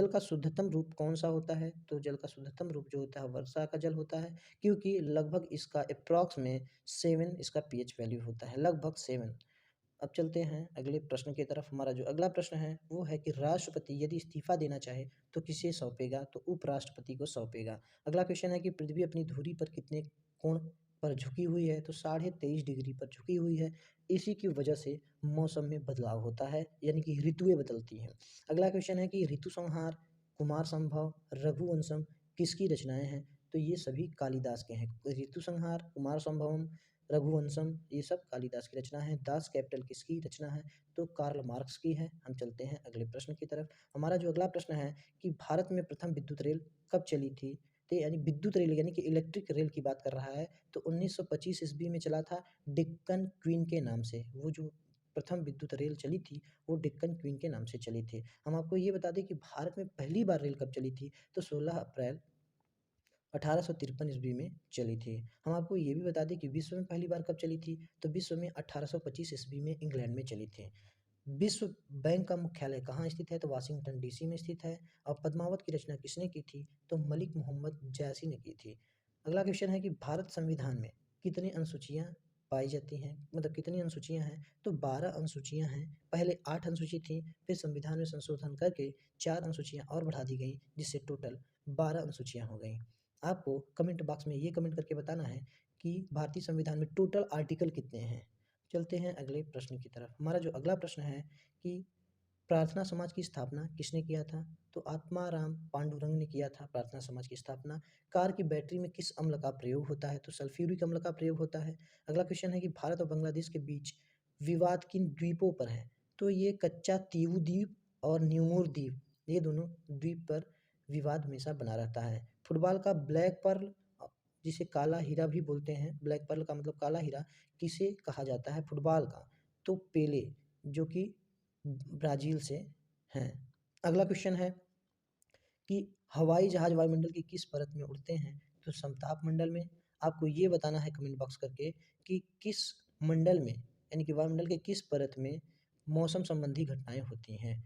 का शुद्धतम रूप कौन सा होता है? तो जल का शुद्धतम रूप जो होता है वर्षा का जल होता है, क्योंकि लगभग इसका अप्रॉक्स में 7 इसका पीएच वैल्यू होता है, लगभग 7। अब चलते हैं अगले प्रश्न की तरफ। हमारा जो अगला प्रश्न है वो है कि राष्ट्रपति यदि इस्तीफा देना चाहे तो किसे सौंपेगा? तो उपराष्ट्रपति को सौंपेगा। अगला क्वेश्चन है कि पृथ्वी अपनी धुरी पर कितने कोण पर झुकी हुई है? तो 23.5 डिग्री पर झुकी हुई है। इसी की वजह से मौसम में बदलाव होता है, यानी कि ऋतुएं बदलती हैं। अगला क्वेश्चन है कि ऋतु संहार, कुमार संभव, रघुवंशम किसकी रचनाएं हैं? तो ये सभी कालिदास के हैं। ऋतु संहार, कुमार संभवम, रघुवंशम ये सब कालिदास की रचना है। दास कैपिटल किसकी रचना है? तो कार्ल मार्क्स की है। हम चलते हैं अगले प्रश्न की तरफ। हमारा जो अगला प्रश्न है कि भारत में प्रथम विद्युत रेल कब चली थी? तो यानी विद्युत रेल यानी कि इलेक्ट्रिक रेल की बात कर रहा है, तो 1925 ईस्वी में चला था, डेक्कन क्वीन के नाम से। वो जो प्रथम विद्युत रेल चली थी वो डेक्कन क्वीन के नाम से चली थी। हम आपको ये बता दें कि भारत में पहली बार रेल कब चली थी? तो 16 अप्रैल 1853 ईस्वी में चली थी। हम आपको ये भी बता दें कि विश्व में पहली बार कब चली थी? तो विश्व में 1825 ईस्वी में इंग्लैंड में चली थी। विश्व बैंक का मुख्यालय कहाँ स्थित है? तो वाशिंगटन डीसी में स्थित है। और पद्मावत की रचना किसने की थी? तो मलिक मोहम्मद जैसी ने की थी। अगला क्वेश्चन है कि भारत संविधान में कितनी अनुसूचियाँ पाई जाती हैं? मतलब कितनी अनुसूचियाँ हैं? तो 12 अनुसूचियाँ हैं। पहले 8 अनुसूची थी, फिर संविधान में संशोधन करके 4 अनुसूचियाँ और बढ़ा दी गई, जिससे टोटल 12 अनुसूचियाँ हो गई। आपको कमेंट बॉक्स में ये कमेंट करके बताना है कि भारतीय संविधान में टोटल आर्टिकल कितने हैं। चलते हैं अगले प्रश्न की तरफ। हमारा जो अगला प्रश्न है कि प्रार्थना समाज की स्थापना किसने किया था? तो आत्माराम पांडुरंग ने किया था प्रार्थना समाज की स्थापना। कार की बैटरी में किस अम्ल का प्रयोग होता है? तो सल्फ्यूरिक अम्ल का प्रयोग होता है। अगला क्वेश्चन है कि भारत और बांग्लादेश के बीच विवाद किन द्वीपों पर है? तो ये कच्चा तीवू द्वीप और न्यूमोर द्वीप, ये दोनों द्वीप पर विवाद हमेशा बना रहता है। फुटबॉल का ब्लैक पर्ल, जिसे काला हीरा भी बोलते हैं, ब्लैक पर्ल का मतलब काला हीरा, किसे कहा जाता है फुटबॉल का? तो पेले, जो कि ब्राज़ील से हैं। अगला क्वेश्चन है कि हवाई जहाज़ वायुमंडल की किस परत में उड़ते हैं? तो समताप मंडल में। आपको ये बताना है कमेंट बॉक्स करके कि किस मंडल में, यानी कि वायुमंडल के किस परत में मौसम संबंधी घटनाएँ होती हैं।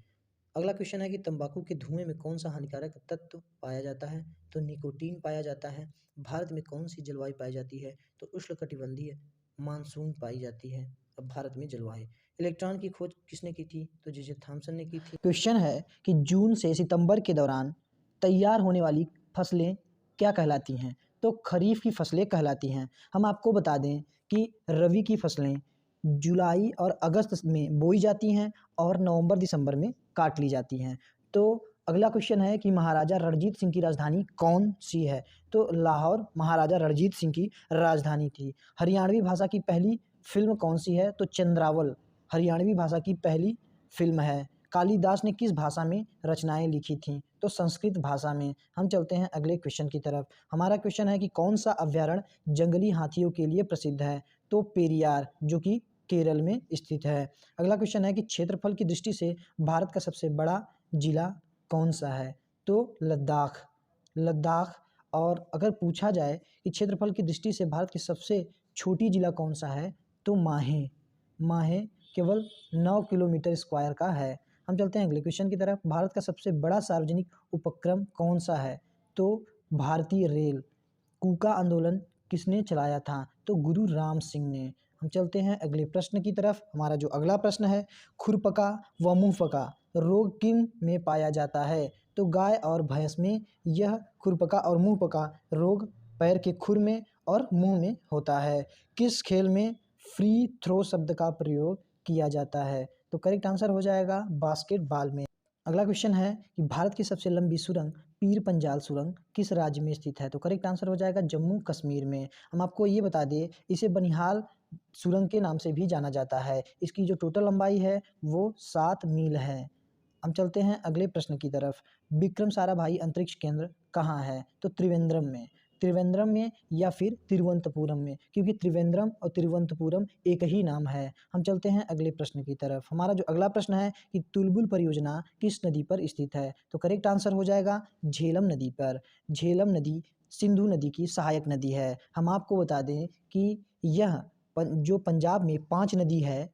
अगला क्वेश्चन है कि तंबाकू के धुएं में कौन सा हानिकारक तत्व पाया जाता है? तो निकोटीन पाया जाता है। भारत में कौन सी जलवायु पाई जाती है? तो उष्णकटिबंधीय मानसून पाई जाती है। अब भारत में जलवायु। इलेक्ट्रॉन की खोज किसने की थी? तो जे थॉमसन ने की थी। क्वेश्चन है कि जून से सितंबर के दौरान तैयार होने वाली फसलें क्या कहलाती हैं? तो खरीफ की फसलें कहलाती हैं। हम आपको बता दें कि रबी की फसलें जुलाई और अगस्त में बोई जाती हैं और नवंबर दिसंबर में काट ली जाती हैं। तो अगला क्वेश्चन है कि महाराजा रणजीत सिंह की राजधानी कौन सी है? तो लाहौर महाराजा रणजीत सिंह की राजधानी थी। हरियाणवी भाषा की पहली फिल्म कौन सी है? तो चंद्रावल हरियाणवी भाषा की पहली फिल्म है। कालिदास ने किस भाषा में रचनाएं लिखी थीं? तो संस्कृत भाषा में। हम चलते हैं अगले क्वेश्चन की तरफ। हमारा क्वेश्चन है कि कौन सा अभ्यारण्य जंगली हाथियों के लिए प्रसिद्ध है? तो पेरियार, जो कि केरल में स्थित है। अगला क्वेश्चन है कि क्षेत्रफल की दृष्टि से भारत का सबसे बड़ा जिला कौन सा है? तो लद्दाख। लद्दाख। और अगर पूछा जाए कि क्षेत्रफल की दृष्टि से भारत की सबसे छोटी जिला कौन सा है? तो माहे। माहे केवल 9 किलोमीटर स्क्वायर का है। हम चलते हैं अगले क्वेश्चन की तरफ। भारत का सबसे बड़ा सार्वजनिक उपक्रम कौन सा है? तो भारतीय रेल। कूका आंदोलन किसने चलाया था? तो गुरु राम सिंह ने। हम चलते हैं अगले प्रश्न की तरफ। हमारा जो अगला प्रश्न है, खुरपका व मुंहपका रोग किन में पाया जाता है? तो गाय और भैंस में यह खुरपका और मुंहपका रोग पैर के खुर में और मुंह में होता है। किस खेल में फ्री थ्रो शब्द का प्रयोग किया जाता है? तो करेक्ट आंसर हो जाएगा बास्केटबॉल में। अगला क्वेश्चन है कि भारत की सबसे लंबी सुरंग पीर पंजाल सुरंग किस राज्य में स्थित है? तो करेक्ट आंसर हो जाएगा जम्मू कश्मीर में। हम आपको ये बता दें, इसे बनिहाल सुरंग के नाम से भी जाना जाता है। इसकी जो टोटल लंबाई है वो 7 मील है। हम चलते हैं अगले प्रश्न की तरफ। विक्रम साराभाई अंतरिक्ष केंद्र कहाँ है? तो त्रिवेंद्रम में। त्रिवेंद्रम में या फिर तिरुवनंतपुरम में, क्योंकि त्रिवेंद्रम और तिरुवनंतपुरम एक ही नाम है। हम चलते हैं अगले प्रश्न की तरफ। हमारा जो अगला प्रश्न है कि तुलबुल परियोजना किस नदी पर स्थित है? तो करेक्ट आंसर हो जाएगा झेलम नदी पर। झेलम नदी सिंधु नदी की सहायक नदी है। हम आपको बता दें कि यह जो पंजाब में 5 नदी है,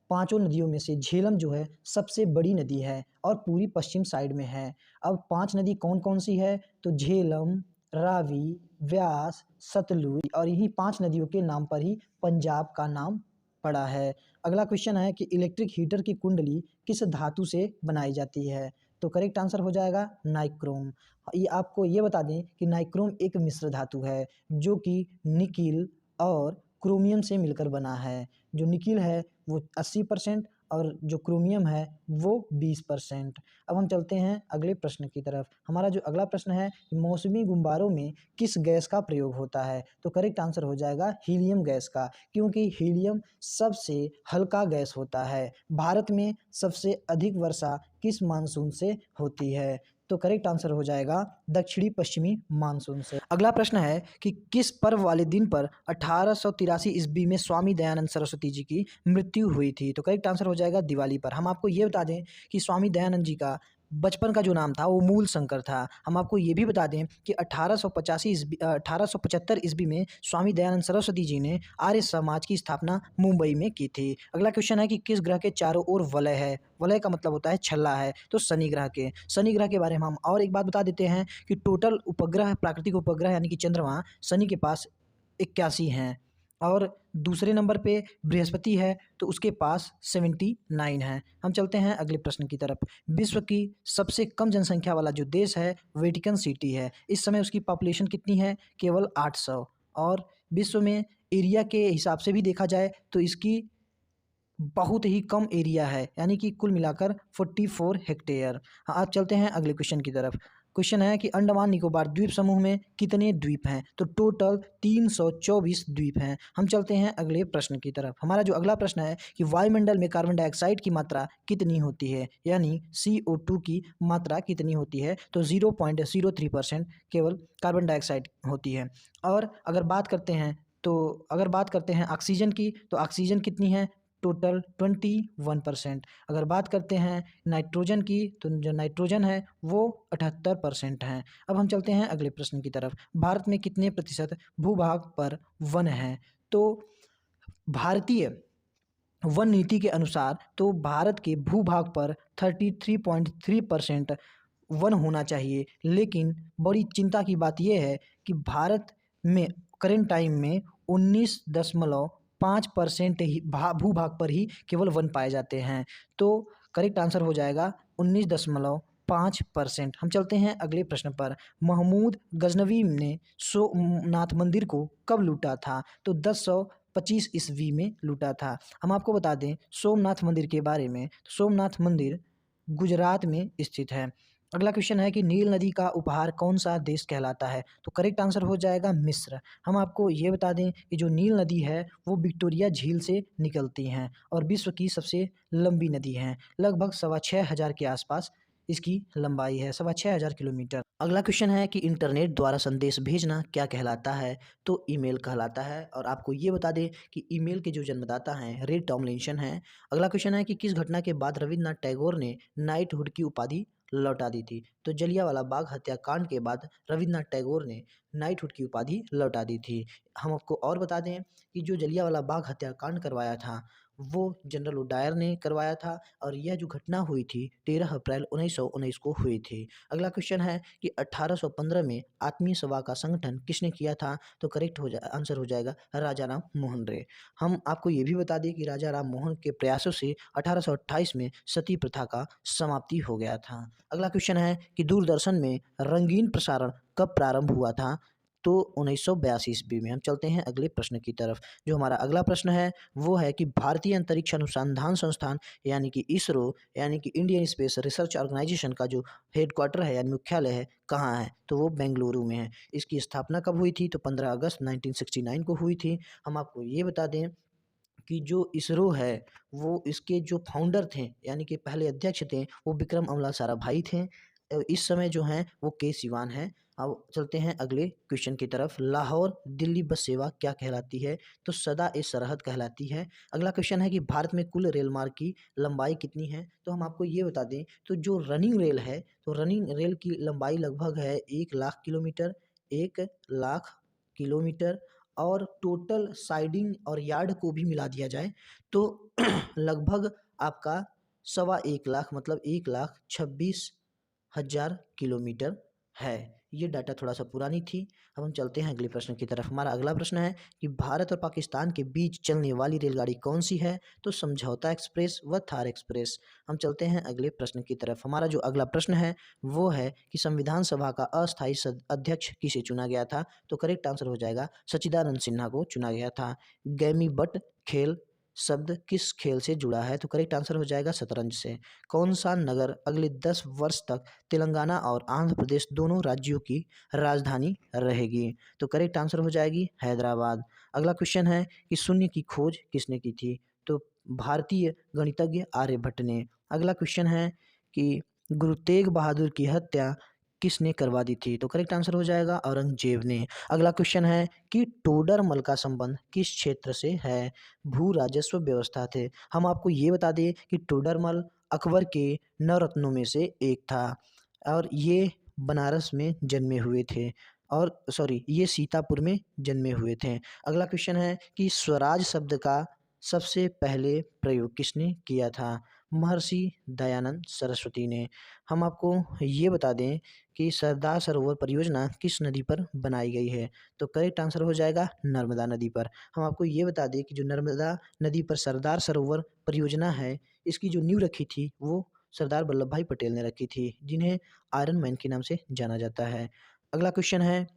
पांचों नदियों में से झेलम जो है सबसे बड़ी नदी है और पूरी पश्चिम साइड में है। अब 5 नदी कौन कौन सी है? तो झेलम, रावी, व्यास, सतलुज, और यही 5 नदियों के नाम पर ही पंजाब का नाम पड़ा है। अगला क्वेश्चन है कि इलेक्ट्रिक हीटर की कुंडली किस धातु से बनाई जाती है? तो करेक्ट आंसर हो जाएगा नाइक्रोम। ये आपको ये बता दें कि नाइक्रोम एक मिश्र धातु है जो कि निकिल और क्रोमियम से मिलकर बना है। जो निकिल है वो 80% और जो क्रोमियम है वो 20%। अब हम चलते हैं अगले प्रश्न की तरफ। हमारा जो अगला प्रश्न है, मौसमी गुब्बारों में किस गैस का प्रयोग होता है? तो करेक्ट आंसर हो जाएगा हीलियम गैस का, क्योंकि हीलियम सबसे हल्का गैस होता है। भारत में सबसे अधिक वर्षा किस मानसून से होती है? तो करेक्ट आंसर हो जाएगा दक्षिणी पश्चिमी मानसून से। अगला प्रश्न है कि किस पर्व वाले दिन पर 1883 ईस्वी में स्वामी दयानंद सरस्वती जी की मृत्यु हुई थी? तो करेक्ट आंसर हो जाएगा दिवाली पर। हम आपको ये बता दें कि स्वामी दयानंद जी का बचपन का जो नाम था वो मूल शंकर था। हम आपको ये भी बता दें कि 1875 ईस्वी में स्वामी दयानंद सरस्वती जी ने आर्य समाज की स्थापना मुंबई में की थी। अगला क्वेश्चन है कि किस ग्रह के चारों ओर वलय है? वलय का मतलब होता है छल्ला है, तो शनि ग्रह के। शनि ग्रह के बारे में हम और एक बात बता देते हैं कि टोटल उपग्रह, प्राकृतिक उपग्रह यानी कि चंद्रमा शनि के पास 81 हैं, और दूसरे नंबर पे बृहस्पति है तो उसके पास 79 है। हम चलते हैं अगले प्रश्न की तरफ। विश्व की सबसे कम जनसंख्या वाला जो देश है वेटिकन सिटी है। इस समय उसकी पॉपुलेशन कितनी है? केवल 800। और विश्व में एरिया के हिसाब से भी देखा जाए तो इसकी बहुत ही कम एरिया है, यानी कि कुल मिलाकर 44 हेक्टेयर। हाँ, आप चलते हैं अगले क्वेश्चन की तरफ। क्वेश्चन है कि अंडमान निकोबार द्वीप समूह में कितने द्वीप हैं? तो टोटल 324 द्वीप हैं। हम चलते हैं अगले प्रश्न की तरफ। हमारा जो अगला प्रश्न है कि वायुमंडल में कार्बन डाइऑक्साइड की मात्रा कितनी होती है, यानी CO2 की मात्रा कितनी होती है? तो 0.03% केवल कार्बन डाइऑक्साइड होती है। और अगर बात करते हैं ऑक्सीजन की, तो ऑक्सीजन कितनी है? टोटल 21%। अगर बात करते हैं नाइट्रोजन की, तो जो नाइट्रोजन है वो 78% है। अब हम चलते हैं अगले प्रश्न की तरफ। भारत में कितने प्रतिशत भूभाग पर वन है? तो भारतीय वन नीति के अनुसार तो भारत के भूभाग पर 33.3% वन होना चाहिए, लेकिन बड़ी चिंता की बात यह है कि भारत में करेंट टाइम में 19.5% ही भूभाग पर ही केवल वन पाए जाते हैं। तो करेक्ट आंसर हो जाएगा 19.5%। हम चलते हैं अगले प्रश्न पर। महमूद गजनवी ने सोमनाथ मंदिर को कब लूटा था? तो 1025 ईस्वी में लूटा था। हम आपको बता दें सोमनाथ मंदिर के बारे में, सोमनाथ मंदिर गुजरात में स्थित है। अगला क्वेश्चन है कि नील नदी का उपहार कौन सा देश कहलाता है? तो करेक्ट आंसर हो जाएगा मिस्र। हम आपको ये बता दें कि जो नील नदी है वो विक्टोरिया झील से निकलती हैं और विश्व की सबसे लंबी नदी है। लगभग 6,500 के आसपास इसकी लंबाई है, 6,500 किलोमीटर। अगला क्वेश्चन है कि इंटरनेट द्वारा संदेश भेजना क्या कहलाता है? तो ईमेल कहलाता है। और आपको ये बता दें कि ईमेल के जो जन्मदाता हैं रे टॉमलिंसन हैं। अगला क्वेश्चन है कि किस घटना के बाद रविन्द्रनाथ टैगोर ने नाइटहुड की उपाधि लौटा दी थी? तो जलियांवाला बाग हत्याकांड के बाद रविन्द्रनाथ टैगोर ने नाइटहुड की उपाधि लौटा दी थी। हम आपको और बता दें कि जो जलियांवाला बाग हत्याकांड करवाया था वो जनरल डायर ने करवाया था, और यह जो घटना हुई थी 13 अप्रैल 1919 को हुई थी। अगला क्वेश्चन है कि 1815 में आत्मीय सभा का संगठन किसने किया था? तो करेक्ट आंसर हो जाएगा राजा राम मोहन रे। हम आपको ये भी बता दें कि राजा राम मोहन के प्रयासों से 1828 में सती प्रथा का समाप्ति हो गया था। अगला क्वेश्चन है कि दूरदर्शन में रंगीन प्रसारण कब प्रारंभ हुआ था? तो 1982 ईस्वी में। हम चलते हैं अगले प्रश्न की तरफ। जो हमारा अगला प्रश्न है वो है कि भारतीय अंतरिक्ष अनुसंधान संस्थान यानी कि इसरो यानी कि इंडियन स्पेस रिसर्च ऑर्गेनाइजेशन का जो हेडक्वार्टर है यानी मुख्यालय है कहाँ है? तो वो बेंगलुरु में है। इसकी स्थापना कब हुई थी? तो 15 अगस्त 1969 को हुई थी। हम आपको ये बता दें कि जो इसरो है वो इसके जो फाउंडर थे यानी कि पहले अध्यक्ष थे वो विक्रम अमला साराभाई थे। इस समय जो हैं वो के सिवान हैं। अब चलते हैं अगले क्वेश्चन की तरफ। लाहौर दिल्ली बस सेवा क्या कहलाती है? तो सदा ए सरहद कहलाती है। अगला क्वेश्चन है कि भारत में कुल रेल मार्ग की लंबाई कितनी है? तो हम आपको ये बता दें, तो जो रनिंग रेल है, तो रनिंग रेल की लंबाई लगभग है 1 लाख किलोमीटर, 1 लाख किलोमीटर। और टोटल साइडिंग और यार्ड को भी मिला दिया जाए तो लगभग आपका 1.25 लाख, मतलब 1,26,000 किलोमीटर है। ये डाटा थोड़ा सा पुरानी थी। अब हम चलते हैं अगले प्रश्न की तरफ। हमारा अगला प्रश्न है कि भारत और पाकिस्तान के बीच चलने वाली रेलगाड़ी कौन सी है? तो समझौता एक्सप्रेस व थार एक्सप्रेस। हम चलते हैं अगले प्रश्न की तरफ। हमारा जो अगला प्रश्न है वो है कि संविधान सभा का अस्थायी अध्यक्ष किसे चुना गया था? तो करेक्ट आंसर हो जाएगा सच्चिदानंद सिन्हा को चुना गया था। गैमी बट खेल शब्द किस खेल से जुड़ा है? तो करेक्ट आंसर हो जाएगा शतरंज से। कौन सा नगर अगले 10 वर्ष तक तेलंगाना और आंध्र प्रदेश दोनों राज्यों की राजधानी रहेगी? तो करेक्ट आंसर हो जाएगी हैदराबाद। अगला क्वेश्चन है कि शून्य की खोज किसने की थी? तो भारतीय गणितज्ञ आर्यभट्ट ने। अगला क्वेश्चन है कि गुरु तेग बहादुर की हत्या किसने करवा दी थी? तो करेक्ट आंसर हो जाएगा औरंगजेब ने। अगला क्वेश्चन है कि टोडरमल का संबंध किस क्षेत्र से है? भू राजस्व व्यवस्था थे। हम आपको ये बता दें कि टोडरमल अकबर के नवरत्नों में से एक था और ये बनारस में जन्मे हुए थे, और सॉरी, ये सीतापुर में जन्मे हुए थे। अगला क्वेश्चन है कि स्वराज शब्द का सबसे पहले प्रयोग किसने किया था? महर्षि दयानंद सरस्वती ने। हम आपको ये बता दें कि सरदार सरोवर परियोजना किस नदी पर बनाई गई है? तो करेक्ट आंसर हो जाएगा नर्मदा नदी पर। हम आपको ये बता दें कि जो नर्मदा नदी पर सरदार सरोवर परियोजना है, इसकी जो नींव रखी थी वो सरदार वल्लभ भाई पटेल ने रखी थी, जिन्हें आयरन मैन के नाम से जाना जाता है। अगला क्वेश्चन है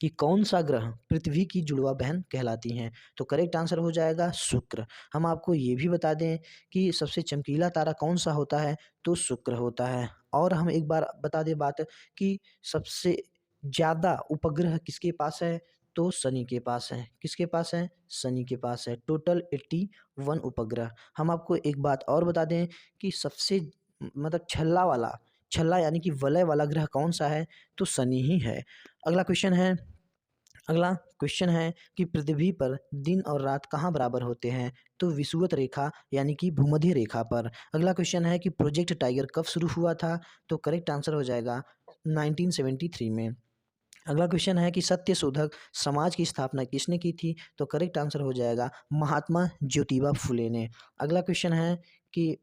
कि कौन सा ग्रह पृथ्वी की जुड़वा बहन कहलाती हैं? तो करेक्ट आंसर हो जाएगा शुक्र। हम आपको ये भी बता दें कि सबसे चमकीला तारा कौन सा होता है? तो शुक्र होता है। और हम एक बार बता दें बात कि सबसे ज़्यादा उपग्रह किसके पास है? तो शनि के पास है। किसके पास है? शनि के पास है। टोटल 81 उपग्रह। हम आपको एक बात और बता दें कि सबसे मतलब छल्ला यानी कि वलय वाला ग्रह कौन सा है? तो शनि ही है। अगला क्वेश्चन है अगला क्वेश्चन है कि पृथ्वी पर दिन और रात कहाँ बराबर होते हैं? तो विषुवत रेखा यानी कि भूमध्य रेखा पर। अगला क्वेश्चन है कि प्रोजेक्ट टाइगर कब शुरू हुआ था? तो करेक्ट आंसर हो जाएगा 1973 में। अगला क्वेश्चन है कि सत्य शोधक समाज की स्थापना किसने की थी? तो करेक्ट आंसर हो जाएगा महात्मा ज्योतिबा फुले ने। अगला क्वेश्चन है कि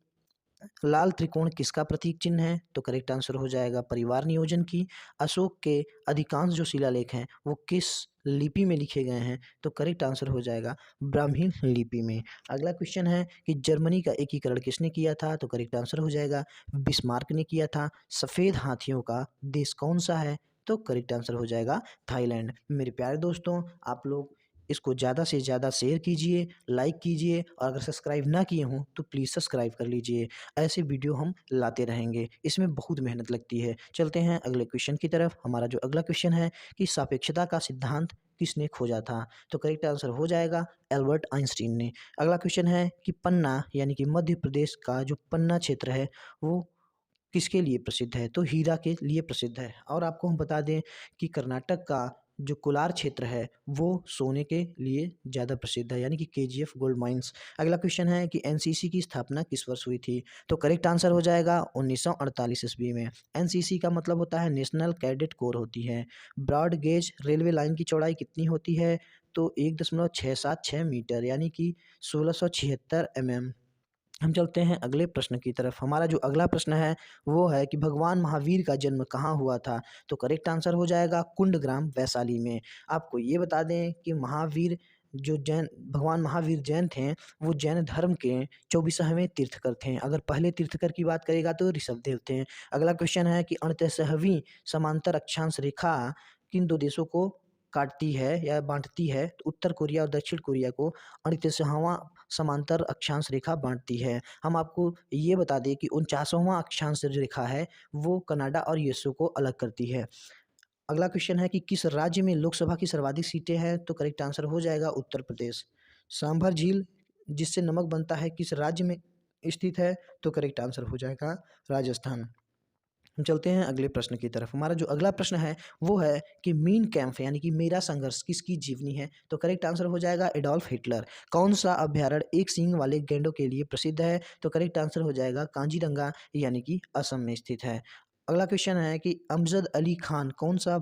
लाल त्रिकोण किसका प्रतीक चिन्ह है? तो करेक्ट आंसर हो जाएगा परिवार नियोजन की। अशोक के अधिकांश जो शिलालेख हैं वो किस लिपि में लिखे गए हैं? तो करेक्ट आंसर हो जाएगा ब्राह्मी लिपि में। अगला क्वेश्चन है कि जर्मनी का एकीकरण किसने किया था? तो करेक्ट आंसर हो जाएगा बिस्मार्क ने किया था। सफ़ेद हाथियों का देश कौन सा है? तो करेक्ट आंसर हो जाएगा थाईलैंड। मेरे प्यारे दोस्तों, आप लोग इसको ज़्यादा से ज़्यादा शेयर कीजिए, लाइक कीजिए, और अगर सब्सक्राइब ना किए हों तो प्लीज़ सब्सक्राइब कर लीजिए। ऐसे वीडियो हम लाते रहेंगे, इसमें बहुत मेहनत लगती है। चलते हैं अगले क्वेश्चन की तरफ। हमारा जो अगला क्वेश्चन है कि सापेक्षता का सिद्धांत किसने खोजा था? तो करेक्ट आंसर हो जाएगा एल्बर्ट आइंस्टीन ने। अगला क्वेश्चन है कि पन्ना यानी कि मध्य प्रदेश का जो पन्ना क्षेत्र है वो किसके लिए प्रसिद्ध है? तो हीरा के लिए प्रसिद्ध है। और आपको हम बता दें कि कर्नाटक का जो कोलार क्षेत्र है वो सोने के लिए ज़्यादा प्रसिद्ध है, यानी कि केजीएफ गोल्ड माइंस। अगला क्वेश्चन है कि एनसीसी की स्थापना किस वर्ष हुई थी? तो करेक्ट आंसर हो जाएगा 1948 ईस्वी में। एनसीसी का मतलब होता है नेशनल कैडेट कोर होती है। ब्रॉड गेज रेलवे लाइन की चौड़ाई कितनी होती है? तो 1,676 मीटर, यानी कि 1676 mm। हम चलते हैं अगले प्रश्न की तरफ। हमारा जो अगला प्रश्न है वो है कि भगवान महावीर का जन्म कहाँ हुआ था? तो करेक्ट आंसर हो जाएगा कुंडग्राम वैशाली में। आपको ये बता दें कि महावीर जो जैन भगवान महावीर जैन थे, वो जैन धर्म के 24वें तीर्थकर थे। अगर पहले तीर्थकर की बात करेगा तो ऋषभदेव थे। अगला क्वेश्चन है कि 38वीं समांतर अक्षांश रेखा किन दो देशों को काटती है या बांटती है? तो उत्तर कोरिया और दक्षिण कोरिया को 38वां समांतर अक्षांश रेखा बांटती है। हम आपको ये बता दें कि 49वां अक्षांश रेखा है वो कनाडा और यूएसए को अलग करती है। अगला क्वेश्चन है कि किस राज्य में लोकसभा की सर्वाधिक सीटें हैं? तो करेक्ट आंसर हो जाएगा उत्तर प्रदेश। सांभर झील जिससे नमक बनता है किस राज्य में स्थित है? तो करेक्ट आंसर हो जाएगा राजस्थान। हम चलते हैं अगले प्रश्न की तरफ। हमारा जो अगला प्रश्न है वो है कि मीन कैम्प यानी कि मेरा संघर्ष किसकी जीवनी है? तो करेक्ट आंसर हो जाएगा एडोल्फ हिटलर। कौन सा अभ्यारण्य एक सींग वाले गैंडों के लिए प्रसिद्ध है? तो करेक्ट आंसर हो जाएगा कांजीरंगा यानी कि असम में स्थित है। अगला क्वेश्चन है कि अमजद अली खान कौन सा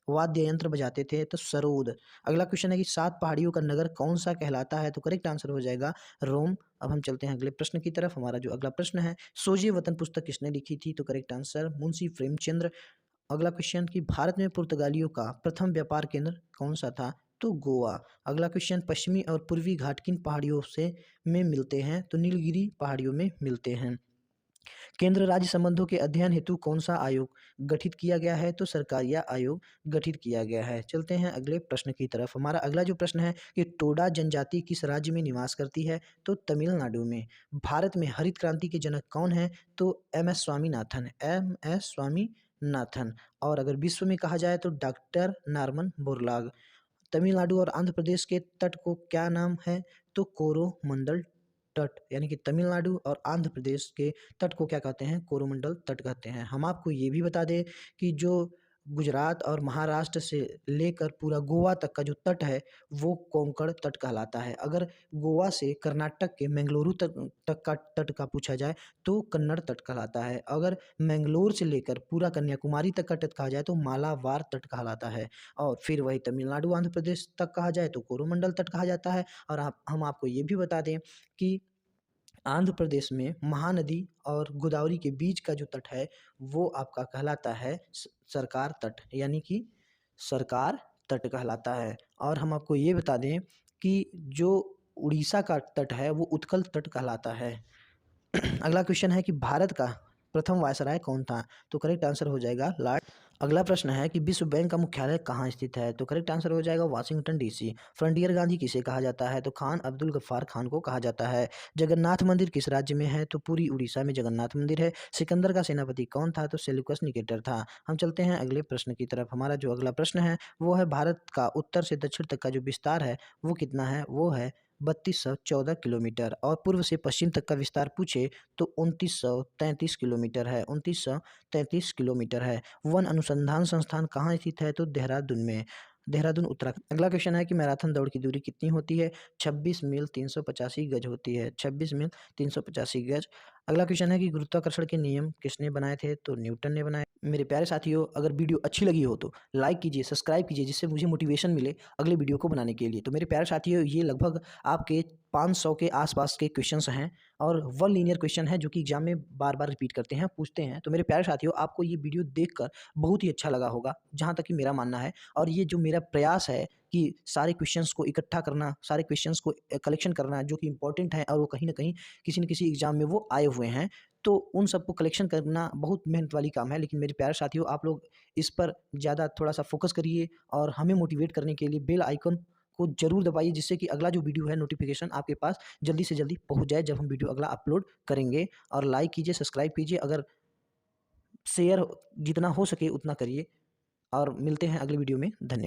वाद्य यंत्र बजाते थे? तो सरोद। अगला क्वेश्चन है कि 7 पहाड़ियों का नगर कौन सा कहलाता है? तो करेक्ट आंसर हो जाएगा रोम। अब हम चलते हैं अगले प्रश्न की तरफ। हमारा जो अगला प्रश्न है, सोजिए वतन पुस्तक किसने लिखी थी? तो करेक्ट आंसर मुंशी प्रेमचंद्र। अगला क्वेश्चन कि भारत में पुर्तगालियों का प्रथम व्यापार केंद्र कौन सा था? तो गोवा। अगला क्वेश्चन पश्चिमी और पूर्वी घाट किन पहाड़ियों से में मिलते हैं? तो नीलगिरी पहाड़ियों में मिलते हैं। केंद्र राज्य संबंधों के अध्ययन हेतु कौन सा आयोग गठित किया गया है? तो सरकारिया आयोग गठित किया गया है। चलते हैं अगले प्रश्न की तरफ। हमारा अगला जो प्रश्न है कि टोडा जनजाति किस राज्य में निवास करती है? तो तमिलनाडु में। भारत में हरित क्रांति के जनक कौन है? तो एम.एस. स्वामीनाथन। एम.एस. स्वामीनाथन। और अगर विश्व में कहा जाए तो डॉक्टर नॉर्मन बोरलॉग। तमिलनाडु और आंध्र प्रदेश के तट को क्या नाम है? तो कोरोमंडल तट। यानी कि तमिलनाडु और आंध्र प्रदेश के तट को क्या कहते हैं? कोरोमंडल तट कहते हैं। हम आपको ये भी बता दें कि जो गुजरात और महाराष्ट्र से लेकर पूरा गोवा तक का जो तट है वो कोंकण तट कहलाता है। अगर गोवा से कर्नाटक के मैंगलुरु तक का तट का पूछा जाए तो कन्नड़ तट कहलाता है। अगर मैंगलोर से लेकर पूरा कन्याकुमारी तक का तट कहा जाए तो मालाबार तट कहलाता है। और फिर वही तमिलनाडु आंध्र प्रदेश तक कहा जाए तो कोरोमंडल तट कहा जाता है। और हम आपको ये भी बता दें कि आंध्र प्रदेश में महानदी और गोदावरी के बीच का जो तट है वो आपका कहलाता है सरकार तट। यानी कि सरकार तट कहलाता है। और हम आपको ये बता दें कि जो उड़ीसा का तट है वो उत्कल तट कहलाता है। अगला क्वेश्चन है कि भारत का प्रथम वायसराय कौन था? तो करेक्ट आंसर हो जाएगा लॉर्ड। अगला प्रश्न है कि विश्व बैंक का मुख्यालय कहाँ स्थित है? तो करेक्ट आंसर हो जाएगा वाशिंगटन डीसी। फ्रंटियर गांधी किसे कहा जाता है? तो खान अब्दुल गफ्फार खान को कहा जाता है। जगन्नाथ मंदिर किस राज्य में है? तो पूरी उड़ीसा में जगन्नाथ मंदिर है। सिकंदर का सेनापति कौन था? तो सेल्यूकस निकेटर था। हम चलते हैं अगले प्रश्न की तरफ। हमारा जो अगला प्रश्न है वो है भारत का उत्तर से दक्षिण तक का जो विस्तार है वो कितना है? वो है 3214 किलोमीटर। और पूर्व से पश्चिम तक का विस्तार पूछे तो 2933 किलोमीटर है। 2933 किलोमीटर है। वन अनुसंधान संस्थान कहाँ स्थित है? तो देहरादून में। देहरादून उत्तराखंड। अगला क्वेश्चन है कि मैराथन दौड़ की दूरी कितनी होती है? 26 मील 385 गज होती है। 26 मील 385 गज। अगला क्वेश्चन है कि गुरुत्वाकर्षण के नियम किसने बनाए थे? तो न्यूटन ने बनाए। मेरे प्यारे साथियों, अगर वीडियो अच्छी लगी हो तो लाइक कीजिए, सब्सक्राइब कीजिए, जिससे मुझे मोटिवेशन मिले अगले वीडियो को बनाने के लिए। तो मेरे प्यारे साथियों, ये लगभग आपके 500 के आसपास के क्वेश्चंस हैं और वन लीनियर क्वेश्चन है जो कि एग्जाम में बार बार रिपीट करते हैं, पूछते हैं। तो मेरे प्यारे साथियों, आपको ये वीडियो देखकर बहुत ही अच्छा लगा होगा, जहाँ तक कि मेरा मानना है। और ये जो मेरा प्रयास है कि सारे क्वेश्चंस को इकट्ठा करना, सारे क्वेश्चंस को कलेक्शन करना जो कि इंपॉर्टेंट है और वो कहीं न कहीं किसी न किसी एग्जाम में वो आए हुए हैं, तो उन सबको कलेक्शन करना बहुत मेहनत वाली काम है। लेकिन मेरे प्यारे साथियों, आप लोग इस पर ज़्यादा थोड़ा-सा फ़ोकस करिए और हमें मोटिवेट करने के लिए बेल आइकन को ज़रूर दबाइए, जिससे कि अगला जो वीडियो है नोटिफ़िकेशन आपके पास जल्दी से जल्दी पहुँच जाए जब हम वीडियो अगला अपलोड करेंगे। और लाइक कीजिए, सब्सक्राइब कीजिए, अगर शेयर जितना हो सके उतना करिए। और मिलते हैं अगले वीडियो में। धन्य